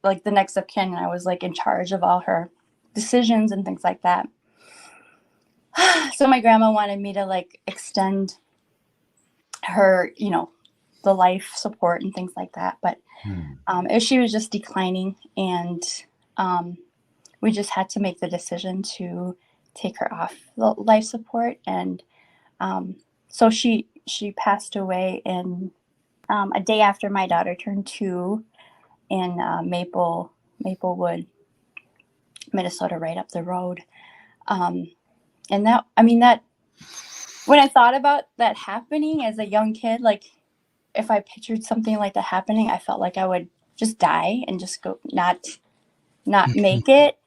of kin, and I was like in charge of all her decisions and things like that. So my grandma wanted me to like extend her, the life support and things like that. But she was just declining, and we just had to make the decision to take her off the life support. And so she passed away in a day after my daughter turned 2 in Maplewood, Minnesota, right up the road. And that when I thought about that happening as a young kid, like if I pictured something like that happening, I felt like I would just die and just go not make it.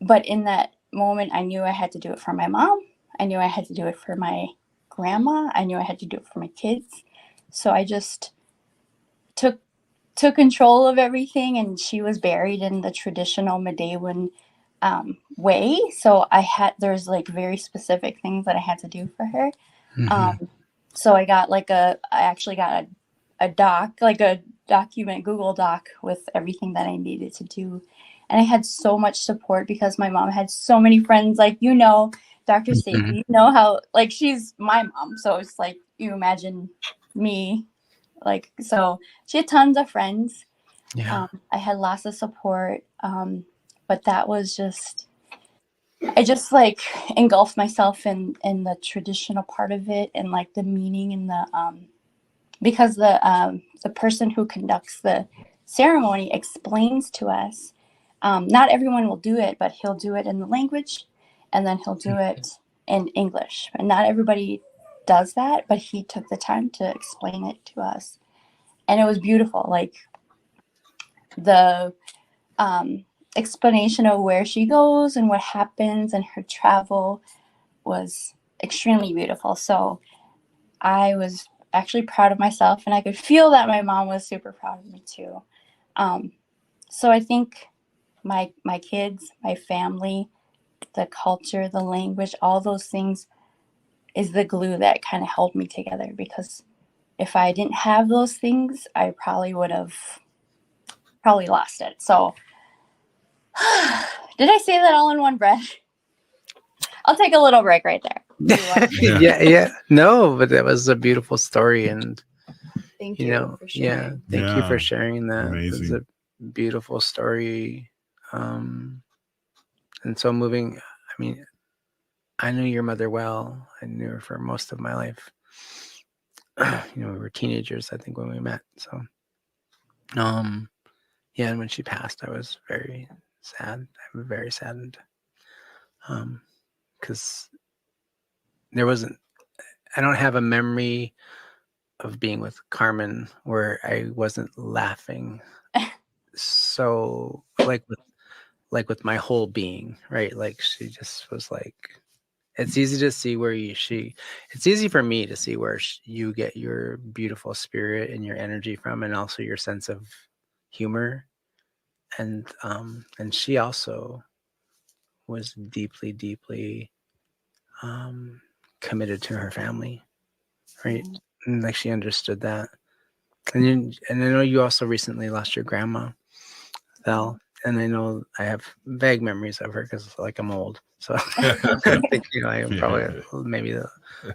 But in that moment, I knew I had to do it for my mom. I knew I had to do it for my grandma. I knew I had to do it for my kids. So I just took control of everything, and she was buried in the traditional Medewan way. So there's like very specific things that I had to do for her. So I actually got a doc, like a document, Google Doc with everything that I needed to do. And I had so much support because my mom had so many friends, like, Dr. Stately, how, like, she's my mom. So it's like, you imagine me, like, so she had tons of friends. Yeah. I had lots of support. But that was I just like engulfed myself in the traditional part of it, and like the meaning and because the person who conducts the ceremony explains to us, not everyone will do it, but he'll do it in the language, and then he'll do it in English. And not everybody does that, but he took the time to explain it to us. And it was beautiful. Like the explanation of where she goes and what happens and her travel was extremely beautiful. So I was actually proud of myself, and I could feel that my mom was super proud of me too. So I think my kids, my family, the culture, the language, all those things is the glue that kind of held me together, because if I didn't have those things, I probably would have lost it. So did I say that all in one breath? I'll take a little break right there. Yeah. No, but that was a beautiful story, and Thank you for sharing. thank you for sharing that. Amazing. It's a beautiful story, and so moving. I mean, I knew your mother well. I knew her for most of my life. We were teenagers, I think, when we met. So, and when she passed, I was very sad. I'm very saddened, because I don't have a memory of being with Carmen where I wasn't laughing. So with my whole being, right? Like, she just was like, it's easy to see it's easy for me to see where you get your beautiful spirit and your energy from, and also your sense of humor. And she also was deeply, deeply committed to her family, right? And like, she understood that. And I know you also recently lost your grandma, Val, and I know I have vague memories of her because, like, I'm old. So I think, I probably maybe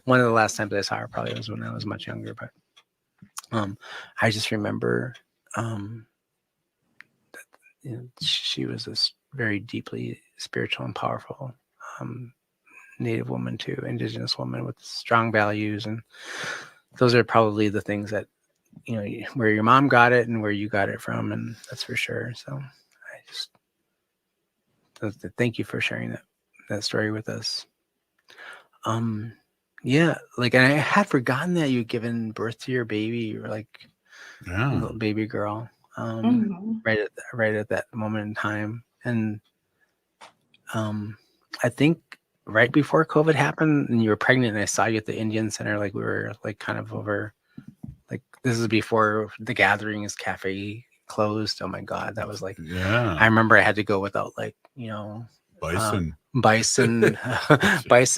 one of the last times I saw her probably was when I was much younger. But I just remember that she was this very deeply spiritual and powerful Native woman too, Indigenous woman with strong values, and those are probably the things that where your mom got it and where you got it from, and that's for sure. So I just thank you for sharing that story with us. Like, and I had forgotten that you'd given birth to your baby. You were like a little baby girl, right at that moment in time. And I think right before COVID happened, and you were pregnant, and I saw you at the Indian Center. Like, we were like kind of over, like, this is before the Gatherings Cafe closed. Oh my God, that was like, I remember I had to go without, like, bison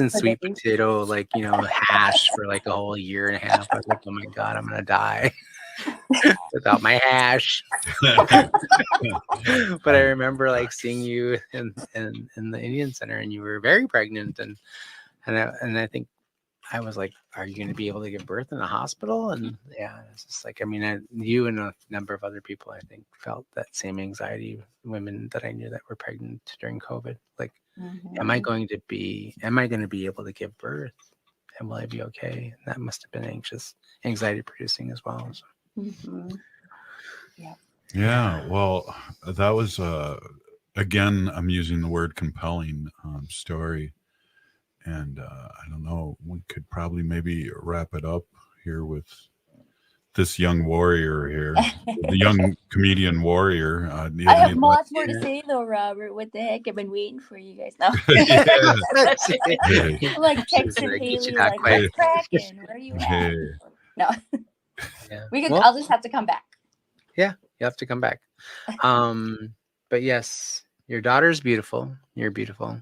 sweet potato, like, hash for like a whole year and a half. I was like, oh my God, I'm gonna die without my hash. But I remember like seeing you in the Indian Center, and you were very pregnant, and I think I was like, are you going to be able to give birth in a hospital? And it's just like, I mean, you and a number of other people, I think, felt that same anxiety. Women that I knew that were pregnant during COVID, like, am I going to be able to give birth? And will I be okay? And that must have been anxiety producing as well. So. Yeah. Well, that was, again, I'm using the word compelling story. And I don't know, we could probably maybe wrap it up here with this young warrior here, the young comedian warrior. I have lots more to say though, Robert. What the heck? I've been waiting for you guys now. Like texting Haley, like, what's cracking? Where are you at? No. I'll just have to come back. Yeah, you have to come back. But yes, your daughter's beautiful. You're beautiful.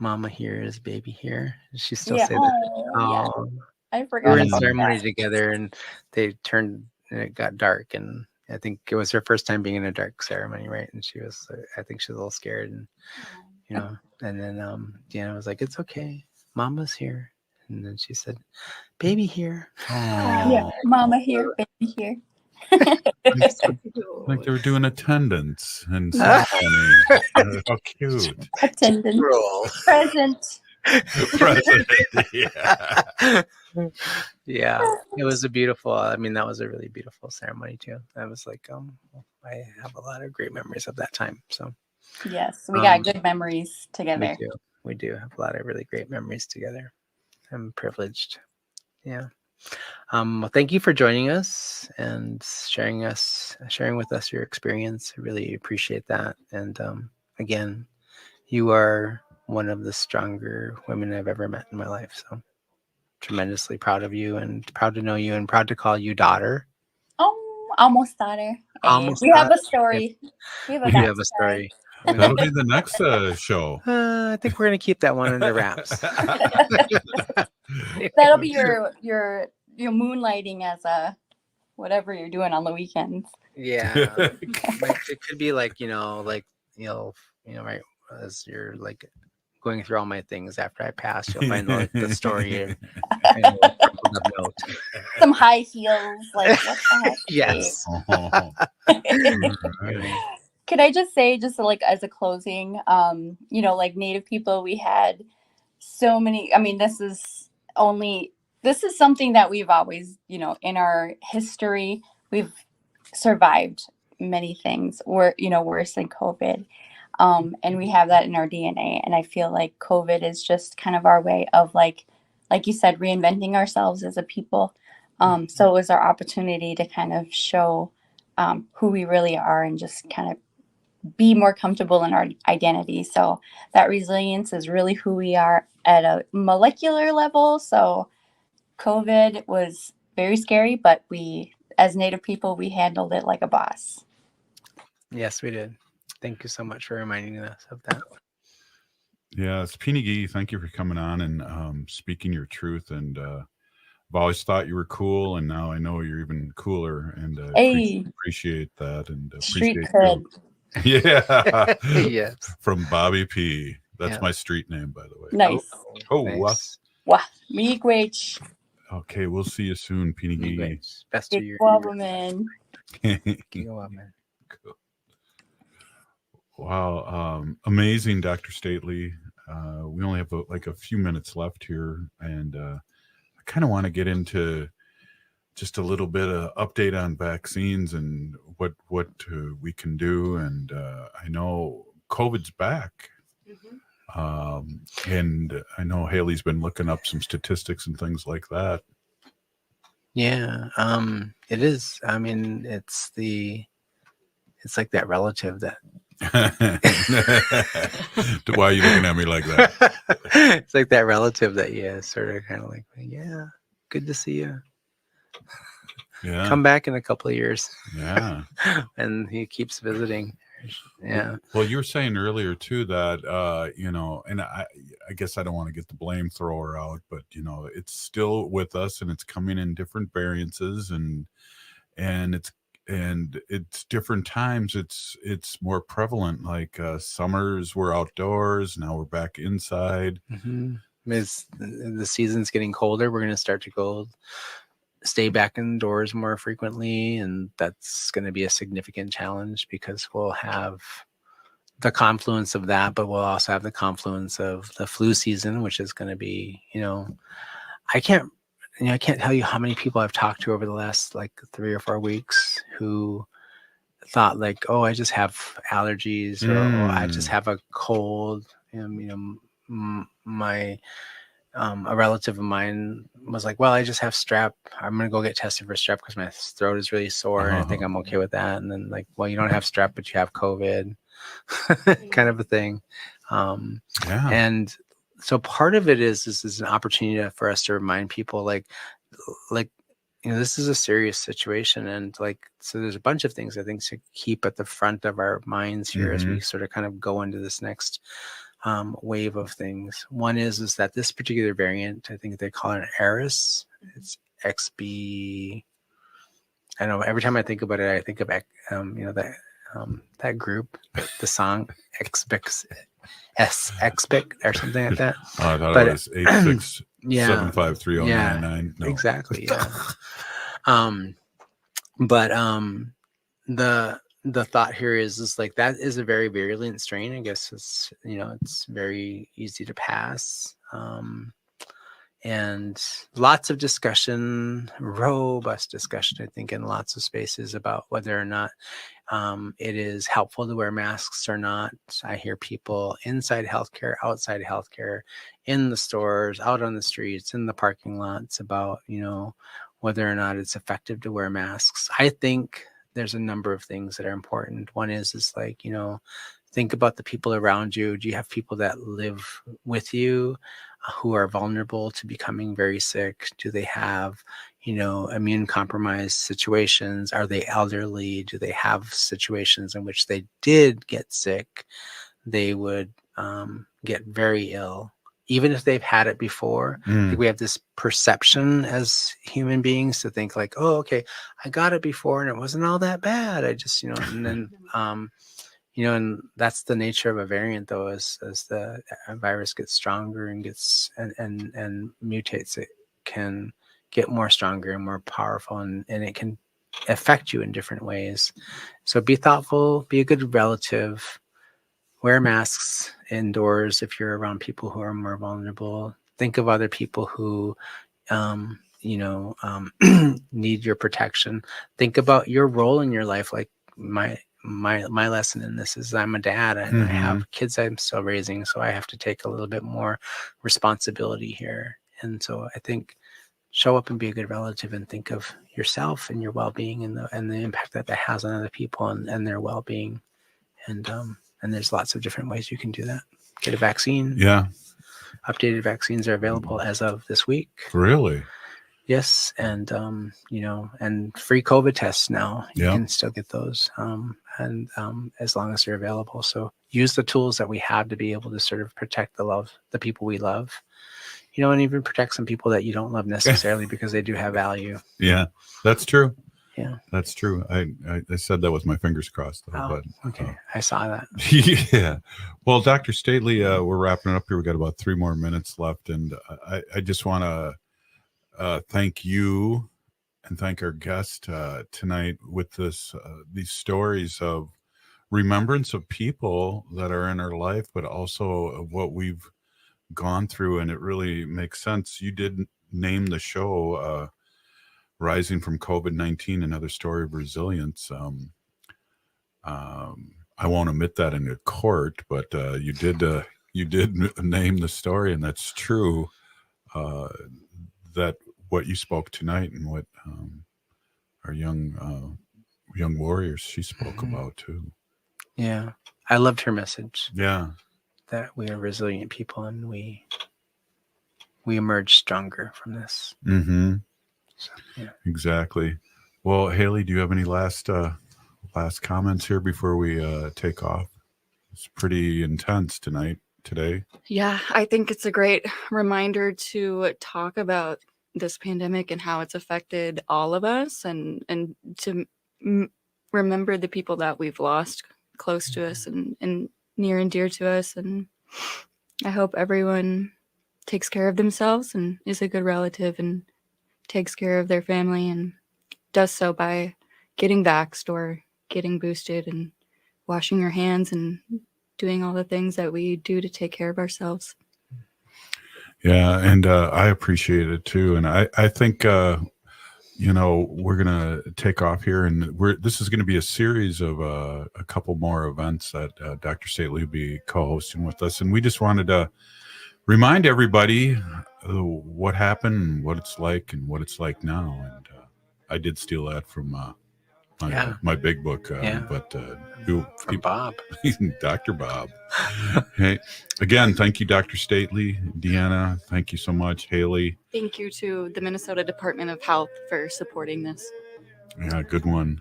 Mama here is baby here. She still say that. I forgot. We were in ceremony together, and they turned, and it got dark, and I think it was her first time being in a dark ceremony, right? And she was, I think she was a little scared, and and then Deanna was like, "It's okay, Mama's here," and then she said, "Baby here." Yeah, Mama here, baby here. Like they were doing attendance and ceremony. How cute. Attendance. Present. Yeah, it was a beautiful, that was a really beautiful ceremony too. I was like, I have a lot of great memories of that time. So yes, we got good memories together. We do have a lot of really great memories together. I'm privileged. Yeah. Well, thank you for joining us and sharing with us your experience. I really appreciate that. And again, you are one of the stronger women I've ever met in my life. So tremendously proud of you and proud to know you and proud to call you daughter. Oh, almost daughter. Hey, Almost we have daughter. a story. We have a We do have a backstory. story. That'll be the next show. I think we're going to keep that one under wraps. That'll be your moonlighting as a whatever you're doing on the weekends. Yeah. It could be like, right as you're like going through all my things after I pass, you'll find the story and note. Some high heels, like what the heck? Yes. Could I just say, just like as a closing, like Native people, we had so many. I mean, this is something that we've always, in our history, we've survived many things, worse than COVID. And we have that in our DNA. And I feel like COVID is just kind of our way of like you said, reinventing ourselves as a people. So it was our opportunity to kind of show who we really are and just kind of be more comfortable in our identity. So that resilience is really who we are at a molecular level. So COVID was very scary, but we, as Native people, we handled it like a boss. Yes, we did. Thank you so much for reminding us of that. Yeah, it's Pinigi. Thank you for coming on and speaking your truth. And I've always thought you were cool, and now I know you're even cooler. And appreciate that. And Street appreciate cred. Yeah. Yes. From Bobby P. That's my street name, by the way. Nice. Nice. Wah. Miigwech. Okay, we'll see you soon, Pinigi. Best of your woman. Cool. Wow, amazing, Dr. Stately. We only have a few minutes left here, and I kind of want to get into just a little bit of update on vaccines and what we can do. And I know COVID's back. And I know Haley's been looking up some statistics and things like that. Yeah, it is. I mean, it's like that relative that. Why are you looking at me like that? It's like that relative that sort of kind of like, yeah, good to see you. Yeah. Come back in a couple of years. Yeah. And he keeps visiting. Yeah. Well, you were saying earlier too that and I guess I don't want to get the blame thrower out, but it's still with us and it's coming in different variances and it's different times. It's more prevalent. Like summers we're outdoors, now we're back inside. Mm-hmm. As the season's getting colder, we're going to start to stay back indoors more frequently, and that's going to be a significant challenge because we'll have the confluence of that, but we'll also have the confluence of the flu season, which is going to be, I can't tell you how many people I've talked to over the last 3 or 4 weeks who thought like, oh, I just have allergies or I just have a cold. A relative of mine was like, well, I just have strep. I'm going to go get tested for strep because my throat is really sore and I think I'm okay with that. And then like, well, you don't have strep, but you have COVID kind of a thing. And so part of it is an opportunity for us to remind people like, this is a serious situation. And so there's a bunch of things I think to keep at the front of our minds here as we sort of kind of go into this next wave of things. One is that this particular variant, I think they call it an Eris. It's XB. I know every time I think about it, I think of that group, the song Xbix or something like that. I thought it was 867530999. No. Exactly. Yeah. The thought here is like that is a very virulent strain. I guess it's it's very easy to pass. And lots of discussion, robust discussion, I think, in lots of spaces about whether or not it is helpful to wear masks or not. I hear people inside healthcare, outside healthcare, in the stores, out on the streets, in the parking lots about, whether or not it's effective to wear masks. I think there's a number of things that are important. One is like, Think about the people around you. Do you have people that live with you who are vulnerable to becoming very sick? Do they have, immune compromised situations? Are they elderly? Do they have situations in which they did get sick? They would get very ill, even if they've had it before. I think we have this perception as human beings to think like, oh, okay, I got it before and it wasn't all that bad. I just, and then, and that's the nature of a variant, though, as the virus gets stronger and gets and mutates, it can get more stronger and more powerful, and it can affect you in different ways. So be thoughtful, be a good relative, wear masks indoors if you're around people who are more vulnerable. Think of other people who need your protection. Think about your role in your life. Like my lesson in this is I'm a dad and I have kids I'm still raising, so I have to take a little bit more responsibility here. And so I think show up and be a good relative and think of yourself and your well-being and the impact that has on other people and their well-being. And there's lots of different ways you can do that. Get a vaccine. Yeah. Updated vaccines are available as of this week. Really? Yes, and and free COVID tests now. You can still get those, and as long as they're available. So use the tools that we have to be able to sort of protect the people we love, and even protect some people that you don't love necessarily because they do have value. Yeah, that's true. Yeah, that's true. I said that with my fingers crossed, though, but okay, I saw that. Yeah. Well, Dr. Stately, we're wrapping it up here. We got about 3 more minutes left, and I just want to thank you and thank our guest tonight with these stories of remembrance of people that are in our life, but also of what we've gone through. And it really makes sense. You did name the show Rising from COVID-19, Another Story of Resilience. I won't admit that in a court, but you did name the story, and that's true. That what you spoke tonight and what our young warriors she spoke about too. Yeah, I loved her message. Yeah, that we are resilient people and we emerge stronger from this. So, yeah. Exactly. Well, Haley, do you have any last comments here before we take off? It's pretty intense today. Yeah, I think it's a great reminder to talk about this pandemic and how it's affected all of us, and to remember the people that we've lost close to us and near and dear to us. And I hope everyone takes care of themselves and is a good relative and takes care of their family and does so by getting vaxxed or getting boosted and washing your hands and doing all the things that we do to take care of ourselves. Yeah, and I appreciate it too. And I think we're gonna take off here, and this is going to be a series of a couple more events that Dr. Stately will be co-hosting with us. And we just wanted to remind everybody what happened, what it's like, and what it's like now. And I did steal that from my big book, but from Bob, Dr. Bob. Hey, again, thank you, Dr. Stately, Deanna. Thank you so much, Haley. Thank you to the Minnesota Department of Health for supporting this. Yeah, good one.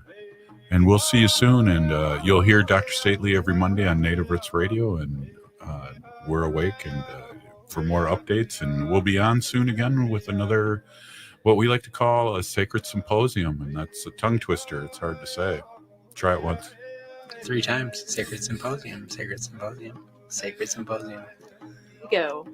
And we'll see you soon. And you'll hear Dr. Stately every Monday on Native Roots Radio. And we're awake and for more updates. And we'll be on soon again with another, what we like to call a sacred symposium. And that's a tongue twister. It's hard to say. Try it once. 3 times. Sacred Symposium. Sacred Symposium. Sacred Symposium. Go.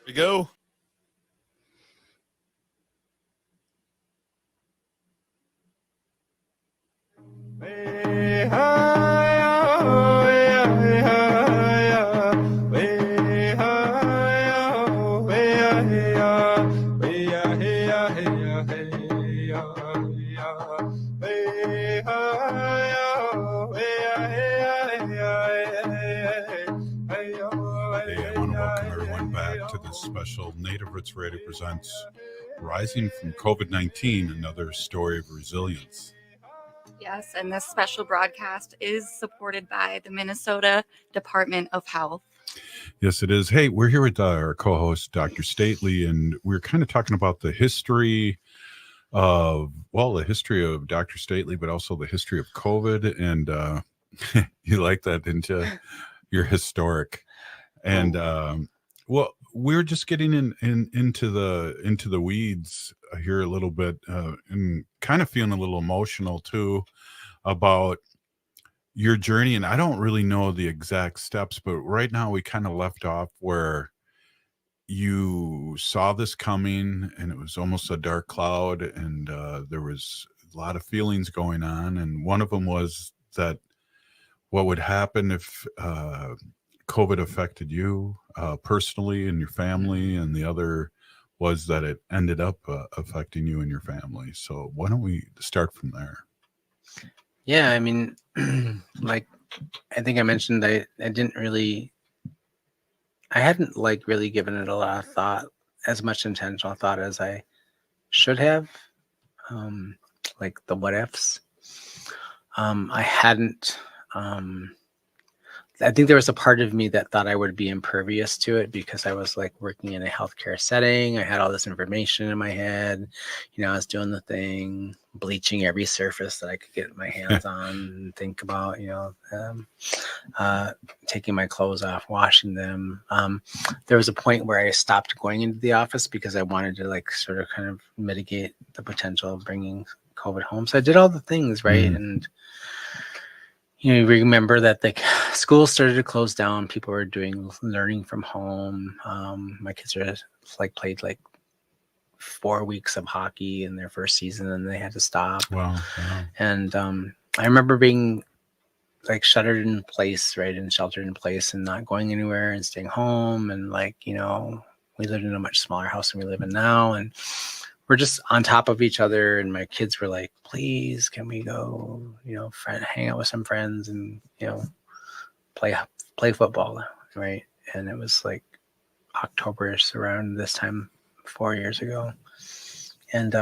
We go. to this special Native Roots Radio presents Rising from COVID-19, Another Story of Resilience. Yes, and this special broadcast is supported by the Minnesota Department of Health. Yes, it is. Hey, we're here with our co-host, Dr. Stately, and we're kind of talking about the history of Dr. Stately, but also the history of COVID. And you like that, didn't you? You're historic. And we're just getting into the weeds here a little bit, and kind of feeling a little emotional too about your journey. And I don't really know the exact steps, but right now we kind of left off where you saw this coming, and it was almost a dark cloud, and there was a lot of feelings going on, and one of them was that what would happen if COVID affected you personally and your family, and the other was that it ended up affecting you and your family. So why don't we start from there? Yeah, I mean, like I think I mentioned, I hadn't like really given it a lot of thought, as much intentional thought as I should have. Like the what ifs. I hadn't. I think there was a part of me that thought I would be impervious to it because I was like working in a healthcare setting. I had all this information in my head. You know, I was doing the thing, bleaching every surface that I could get my hands on and think about, taking my clothes off, washing them. There was a point where I stopped going into the office because I wanted to like sort of kind of mitigate the potential of bringing COVID home. So I did all the things, right? And you remember that the schools started to close down. People were doing learning from home. My kids are played like 4 weeks of hockey in their first season, and they had to stop. Wow. And I remember being like shuttered in place, right, and sheltered in place, and not going anywhere and staying home. And we lived in a much smaller house than we live in now, and we're just on top of each other. And my kids were like, please, can we go, hang out with some friends and, play football. Right. And it was like October-ish, around this time 4 years ago. And,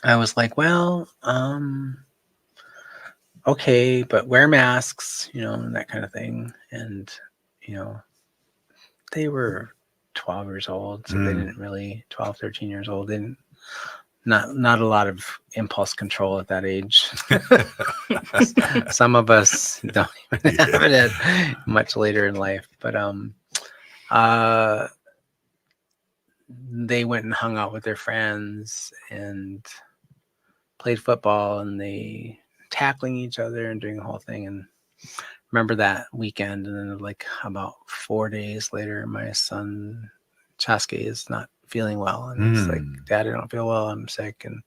I was like, well, okay, but wear masks, and that kind of thing. And, they were 12 years old, so they didn't really 12, 13 years old. Not a lot of impulse control at that age. Some of us don't even have it much later in life. But they went and hung out with their friends and played football, and they tackling each other and doing the whole thing. And remember that weekend, and then like about 4 days later, my son Chaske is not feeling well, and it's like, Dad, I don't feel well, I'm sick. And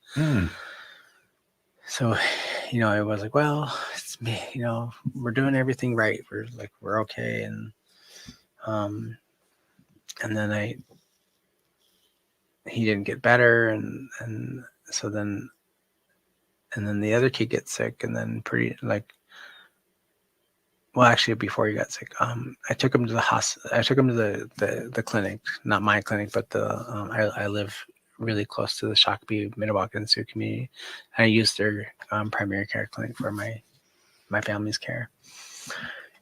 so I was like, well, it's me, we're doing everything right, we're okay. And then he didn't get better, and so then the other kid gets sick, and then actually, before he got sick, I took him to the hospital. I took him to the clinic, not my clinic, but I live really close to the Shakopee, Minnewacan Sioux community. And I used their primary care clinic for my family's care.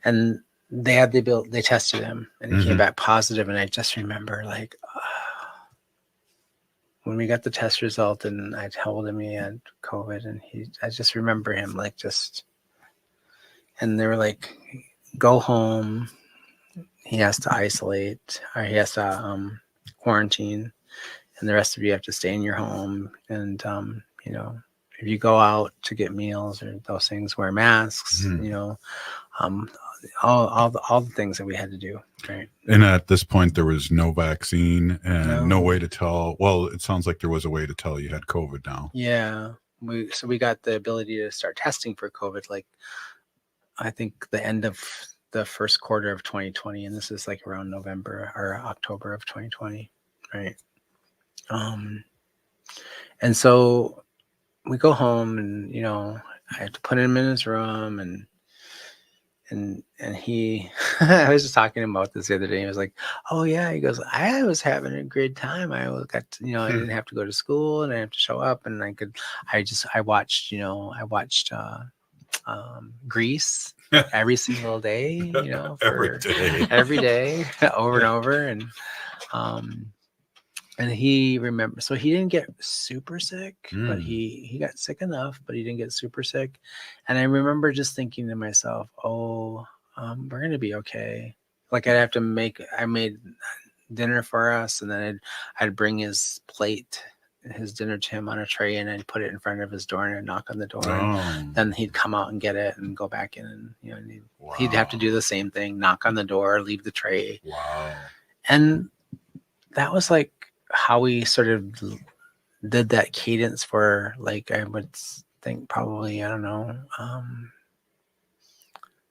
And they had they tested him, and he came back positive. And I just remember when we got the test result, and I told him he had COVID, and I just remember him and they were like, go home. He has to isolate, or he has to quarantine, and the rest of you have to stay in your home. And, if you go out to get meals or those things, wear masks, all the things that we had to do. Right. And at this point, there was no vaccine and no way to tell. Well, it sounds like there was a way to tell you had COVID now. Yeah. We got the ability to start testing for COVID, I think the end of the first quarter of 2020, and this is like around November or October of 2020, right? And so we go home, and I have to put him in his room, and and he I was just talking about this the other day. He was like, oh yeah, he goes, I was having a great time. I didn't have to go to school and I didn't have to show up, and I watched Grease every single day, Every day. every day over and over. And he remembered, so he didn't get super sick, but he got sick enough, but he didn't get super sick. And I remember just thinking to myself, oh, we're going to be okay. Like I made dinner for us, and then I'd bring his dinner to him on a tray, and I'd put it in front of his door, and I'd knock on the door, and then he'd come out and get it and go back in, and he'd have to do the same thing, knock on the door, leave the tray. Wow. And that was like how we sort of did that cadence for, like, I would think probably, I don't know,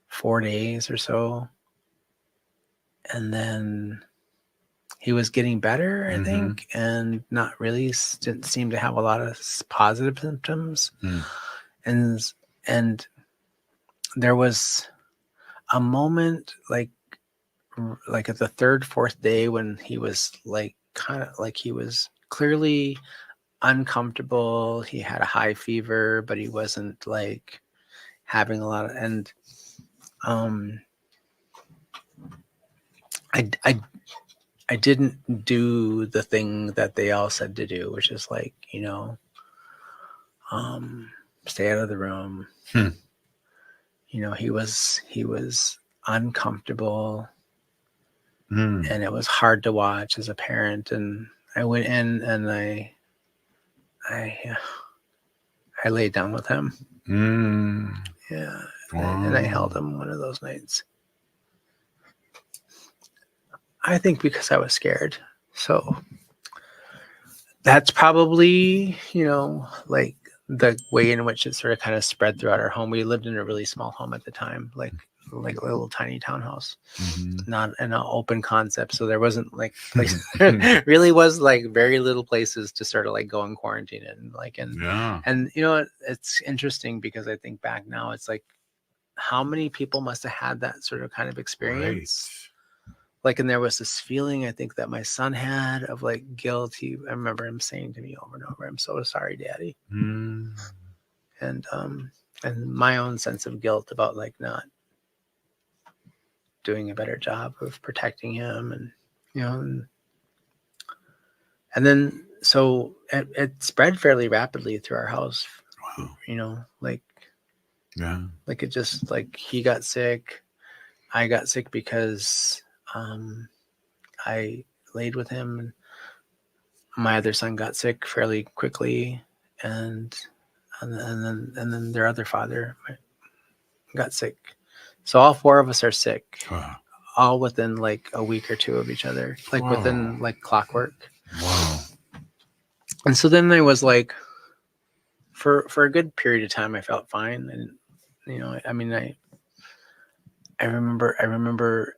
4 days or so. And then he was getting better, I think, and not really, didn't seem to have a lot of positive symptoms. And there was a moment like at the third, fourth day when he was like, kind of like he was clearly uncomfortable. He had a high fever, but he wasn't like having a lot of, and I didn't do the thing that they all said to do, which is like, stay out of the room. He was uncomfortable, and it was hard to watch as a parent. And I went in and I laid down with him. Yeah. Wow. And I held him one of those nights. I think because I was scared. So that's probably, like the way in which it sort of kind of spread throughout our home. We lived in a really small home at the time, like a little tiny townhouse, not an open concept. So there wasn't like really was like very little places to sort of like go and quarantine in, and it's interesting because I think back now, it's like how many people must have had that sort of kind of experience. Right. Like, and there was this feeling, I think, that my son had of like guilt. I remember him saying to me over and over, "I'm so sorry, Daddy." And my own sense of guilt about like not doing a better job of protecting him, and then so it spread fairly rapidly through our house. Wow. Like it just, like, he got sick, I got sick because I laid with him, and my other son got sick fairly quickly, and then their other father got sick. So all four of us are sick, all within like a week or two of each other, like within like clockwork. Wow. And so then I was like, for a good period of time, I felt fine, and I mean, I remember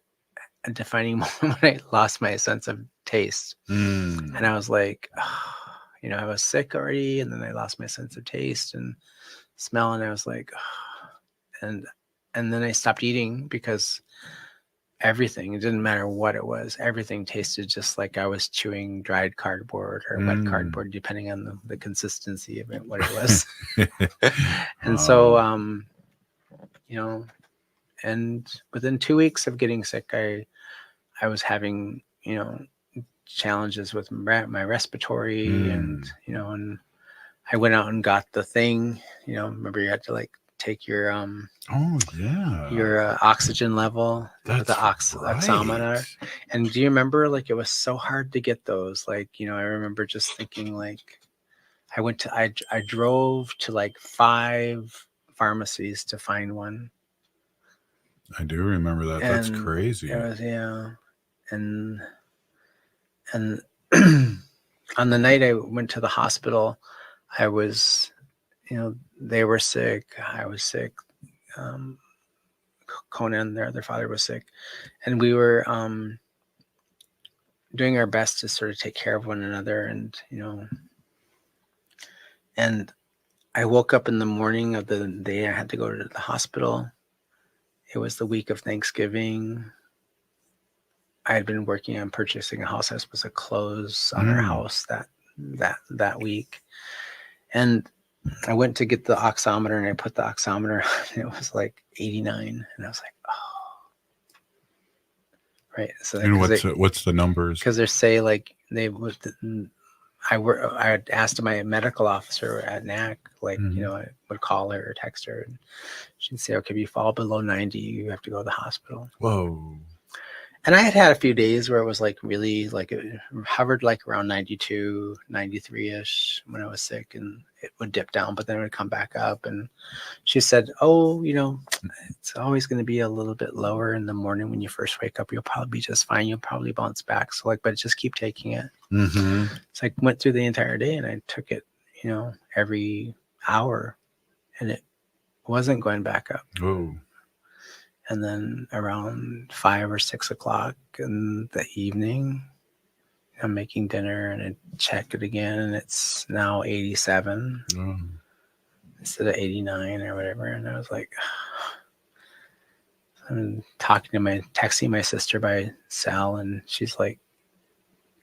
a defining moment when I lost my sense of taste, and I was like, I was sick already, and then I lost my sense of taste and smell, and I was like, and then I stopped eating because everything, it didn't matter what it was, everything tasted just like I was chewing dried cardboard or wet cardboard, depending on the consistency of it, what it was. And so, and within 2 weeks of getting sick, I was having, challenges with my respiratory, and I went out and got the thing, remember you had to like take your your oxygen level, That's the oximeter. And do you remember, like, it was so hard to get those, like, I remember just thinking, like, I drove to like 5 pharmacies to find one. I do remember that. That's crazy. It was, and on the night I went to the hospital, I was, they were sick, I was sick, Conan, their other father, was sick, and we were doing our best to sort of take care of one another, and and I woke up in the morning of the day I had to go to the hospital, it was the week of Thanksgiving. I had been working on purchasing a house. I was supposed to close on our house that week. And I went to get the oximeter and I put the oximeter on, and it was like 89. And I was like, oh, right. So And what's the numbers? Because they say like they would, I had asked my medical officer at NAC, like, you know, I would call her or text her and she'd say, okay, if you fall below 90, you have to go to the hospital. Whoa. And I had a few days where it was like really like it hovered like around 92, 93-ish when I was sick, and it would dip down, but then it would come back up. And she said, oh, you know, it's always going to be a little bit lower in the morning when you first wake up. You'll probably be just fine. You'll probably bounce back. So like, but just keep taking it. So I went through the entire day and I took it, you know, every hour, and it wasn't going back up. Oh. And then around 5 or 6 o'clock in the evening, I'm making dinner and I check it again, and it's now 87 instead of 89 or whatever. And I was like, I'm texting my sister by cell, and she's like,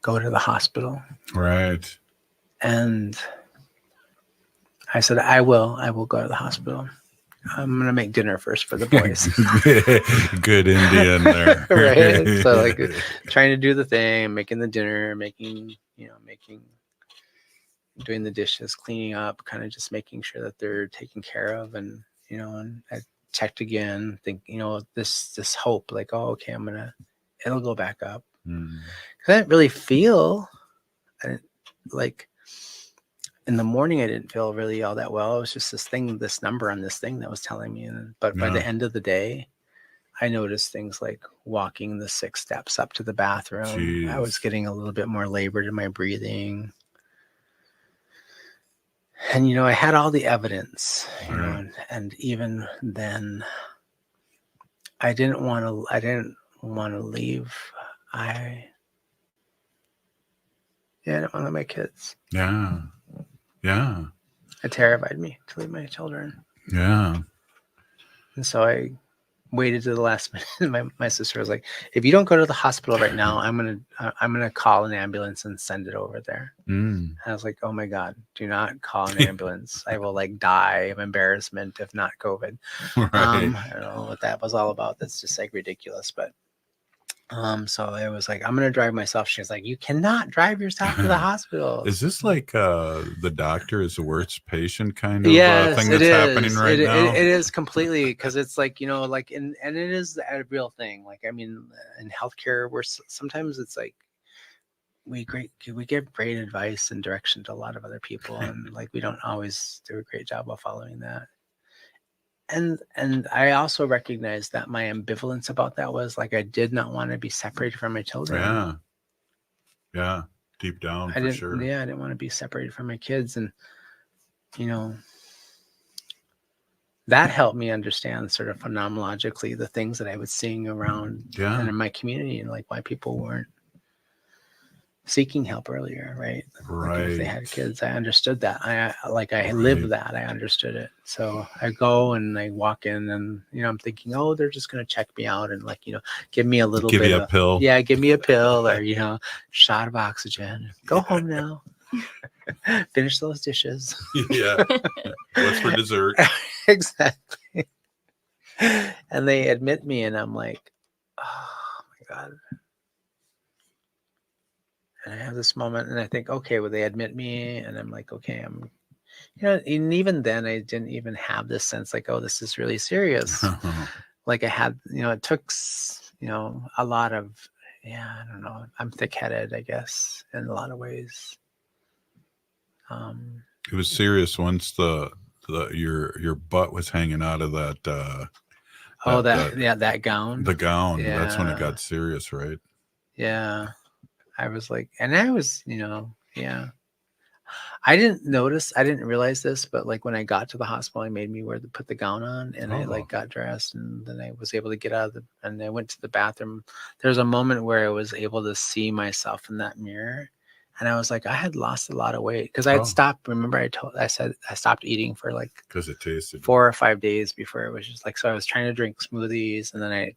go to the hospital. Right. And I said, I will go to the hospital. I'm going to make dinner first for the boys. Good Indian there. Right. So like trying to do the thing, making the dinner, doing the dishes, cleaning up, kind of just making sure that they're taken care of. And, you know, and I checked again, think, you know, this hope, like, oh, okay, it'll go back up. 'Cause I didn't really feel like, in the morning, I didn't feel really all that well. It was just this number on this thing that was telling me. But by the end of the day, I noticed things like walking the 6 steps up to the bathroom. Jeez. I was getting a little bit more labored in my breathing. And, you know, I had all the evidence, you know, and even then I didn't want to leave. I didn't want to leave my kids. Yeah. Yeah. It terrified me to leave my children. Yeah. And so I waited to the last minute. My sister was like, if you don't go to the hospital right now, I'm gonna call an ambulance and send it over there. And I was like, oh my God, do not call an ambulance. I will like die of embarrassment if not COVID. Right. I don't know what that was all about. That's just like ridiculous. But so I was like, I'm gonna drive myself. She was like, you cannot drive yourself to the hospital. Is this like the doctor is the worst patient kind of Yes, thing that's happening right now? It is completely, because it's like, you know, like, and it is a real thing. Like, I mean, in healthcare, sometimes it's like we give great advice and direction to a lot of other people, and like we don't always do a great job of following that. And I also recognized that my ambivalence about that was like I did not want to be separated from my children. Yeah. Yeah. Deep down, for sure. Yeah, I didn't want to be separated from my kids. And, you know, that helped me understand sort of phenomenologically the things that I was seeing around and in my community, and like why people weren't seeking help earlier, right? Like if they had kids, I understood that. I lived that. I understood it. So I go and I walk in, and you know, I'm thinking, oh, they're just gonna check me out and like, you know, give me a little bit of pill. Yeah, give me a pill, or you know, shot of oxygen. Go home now. Finish those dishes. Yeah. What's for dessert? Exactly. And they admit me, and I'm like, oh my God. And I have this moment, and I think, okay, well, they admit me, and I'm like, okay, you know, and even then, I didn't even have this sense like, oh, this is really serious. Like I had, you know, it took, you know, a lot of, I don't know, I'm thick-headed, I guess, in a lot of ways. It was serious once your butt was hanging out of that. That gown. The gown. Yeah. That's when it got serious, right? Yeah. I was like, and I was, you know, I didn't realize this, but like when I got to the hospital, I made me put the gown on, and I like got dressed, and then I was able to get out and I went to the bathroom. There's a moment where I was able to see myself in that mirror, And I was like, I had lost a lot of weight because I had stopped. Remember, I said I stopped eating for like because it tasted 4 or 5 days before it was just like, so I was trying to drink smoothies, and then I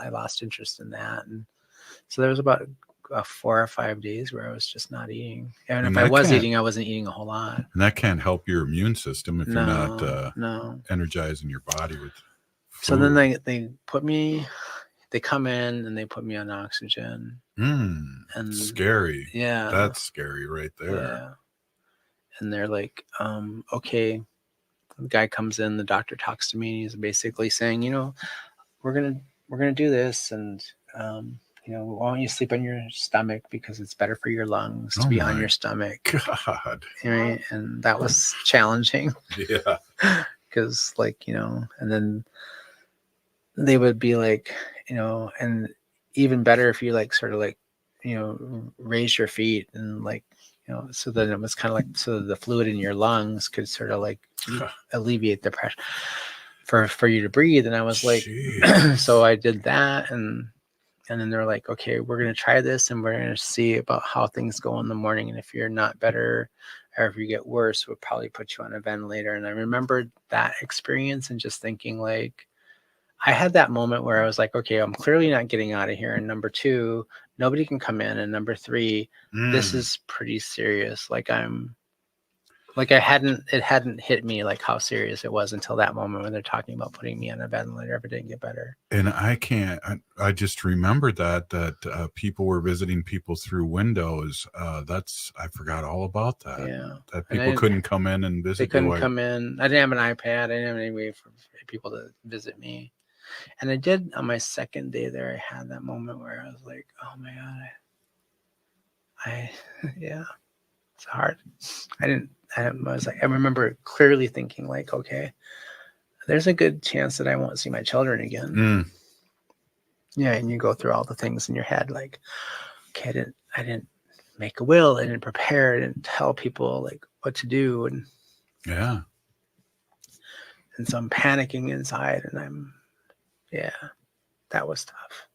lost interest in that. And so there was about 4 or 5 days where I was just not eating. And if I was eating, I wasn't eating a whole lot. And that can't help your immune system if you're not no. energizing your body with food. So then they come in and they put me on oxygen. And scary. Yeah. That's scary right there. Yeah. And they're like, okay. The guy comes in, the doctor talks to me, and he's basically saying, we're gonna do this, and why don't you sleep on your stomach because it's better for your lungs to be on your stomach. God. Right? And that was challenging. Yeah. Because and then they would be like, and even better if you like sort of like, raise your feet and like, so then it was kind of like, so the fluid in your lungs could sort of like alleviate the pressure for you to breathe. And I was like, so I did that. And then they're like, okay, we're going to try this and we're going to see about how things go in the morning. And if you're not better or if you get worse, we'll probably put you on a ventilator. And I remembered that experience and just thinking like, I had that moment where I was like, okay, I'm clearly not getting out of here. And number 2, nobody can come in. And number 3, this is pretty serious. Like it hadn't hit me like how serious it was until that moment when they're talking about putting me on a ventilator if it didn't get better. And I just remembered that people were visiting people through windows. I forgot all about that. Yeah. That people couldn't come in and visit. They couldn't come in. I didn't have an iPad. I didn't have any way for people to visit me. And I did on my second day there, I had that moment where I was like, oh my God, yeah, it's hard. I remember clearly thinking like, okay, there's a good chance that I won't see my children again. Yeah. And you go through all the things in your head, like, okay, I didn't make a will. I didn't prepare. I didn't tell people like what to do. And yeah. And so I'm panicking inside and that was tough.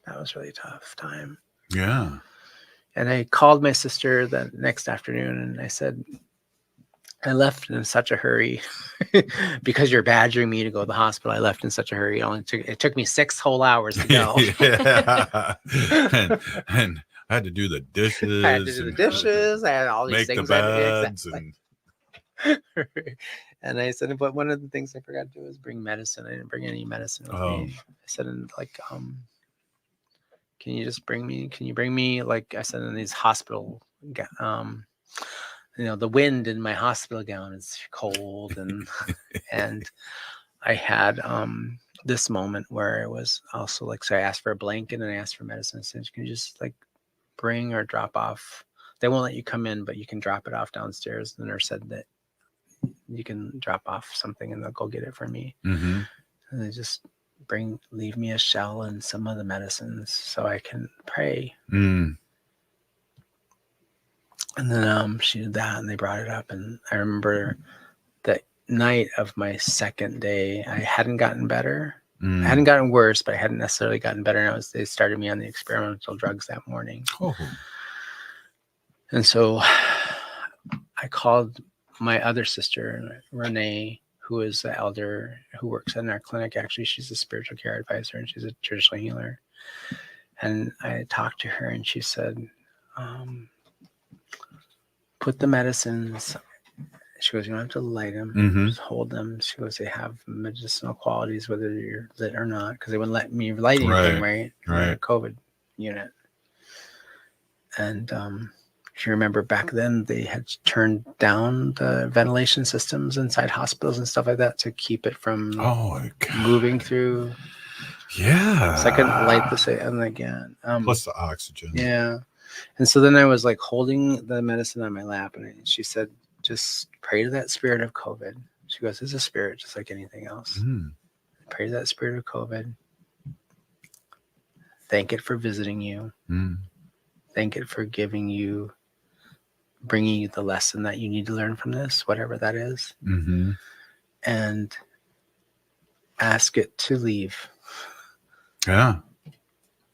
That was really tough time. Yeah. And I called my sister the next afternoon and I said, I left in such a hurry because you're badgering me to go to the hospital. I left in such a hurry. It took me 6 whole hours to go. Yeah. and I had to do the dishes. I had all these make things. The beds and I said, but one of the things I forgot to do was bring medicine. I didn't bring any medicine with me. I said, like, can you bring me, like I said, in these hospital, the wind in my hospital gown is cold. And, and I had, this moment where it was also like, so I asked for a blanket and I asked for medicine. I said, can you just like bring or drop off? They won't let you come in, but you can drop it off downstairs. The nurse said that you can drop off something and they'll go get it for me. Mm-hmm. And they just leave me a shell and some of the medicines so I can pray. And then she did that and they brought it up. And I remember that night of my second day, I hadn't gotten better. I hadn't gotten worse, but I hadn't necessarily gotten better. And they started me on the experimental drugs that morning. Oh. And so I called my other sister, Renee, who is the elder who works in our clinic. Actually, she's a spiritual care advisor and she's a traditional healer. And I talked to her and she said, put the medicines. She goes, you don't have to light them, just hold them. She goes, they have medicinal qualities, whether you're lit or not, because they wouldn't let me light anything, right? Right. COVID unit. And if you remember back then, they had turned down the ventilation systems inside hospitals and stuff like that to keep it from moving through. Yeah. So I couldn't light this again. Plus the oxygen. Yeah. And so then I was like holding the medicine on my lap and she said, just pray to that spirit of COVID. She goes, it's a spirit just like anything else. Pray to that spirit of COVID. Thank it for visiting you. Thank it for bringing you the lesson that you need to learn from this, whatever that is. And ask it to leave. Yeah.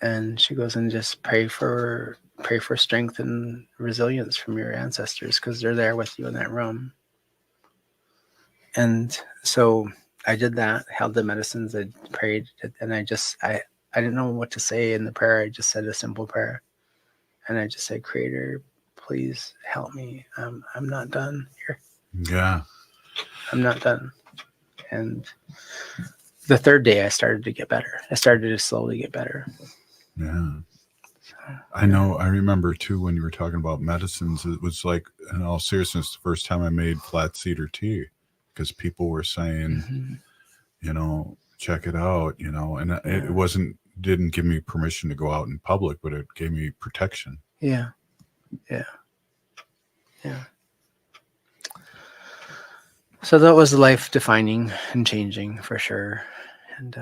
And she goes, and just pray for pray for strength and resilience from your ancestors, because they're there with you in that room. And so I did that, held the medicines, I prayed, and I didn't know what to say in the prayer. I just said a simple prayer. And I just said, Creator, please help me. I'm not done here. Yeah. I'm not done. And the third day I started to get better. I started to slowly get better. Yeah. I know. I remember too, when you were talking about medicines, it was like, in all seriousness, the first time I made flat cedar tea, because people were saying, check it out, and it didn't give me permission to go out in public, but it gave me protection. Yeah. So that was life defining and changing for sure. And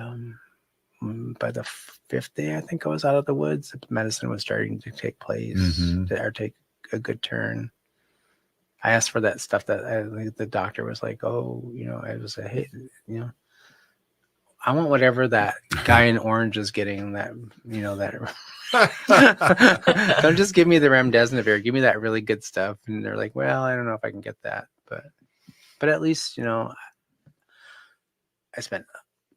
by the fifth day, I think I was out of the woods. Medicine was starting to take place, or take a good turn. I asked for that stuff that the doctor was like, oh, I was like, hey, I want whatever that guy in orange is getting, that, that. Don't just give me the remdesivir. Give me that really good stuff. And they're like, well, I don't know if I can get that, but at least, I spent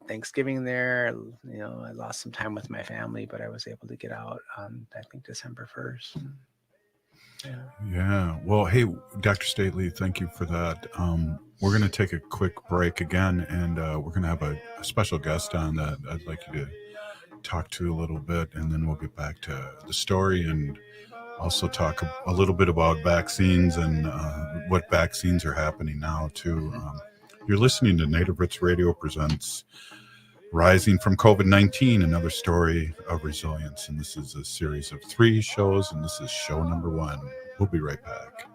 Thanksgiving there. I lost some time with my family, but I was able to get out on, I think, December 1st. Yeah. Well, hey, Dr. Stately, thank you for that. We're going to take a quick break again, and we're going to have a special guest on that I'd like you to talk to a little bit, and then we'll get back to the story and also talk a little bit about vaccines and what vaccines are happening now, too. You're listening to Native Roots Radio presents Rising from COVID-19, another story of resilience. And this is a series of 3 shows, and this is show number 1. We'll be right back.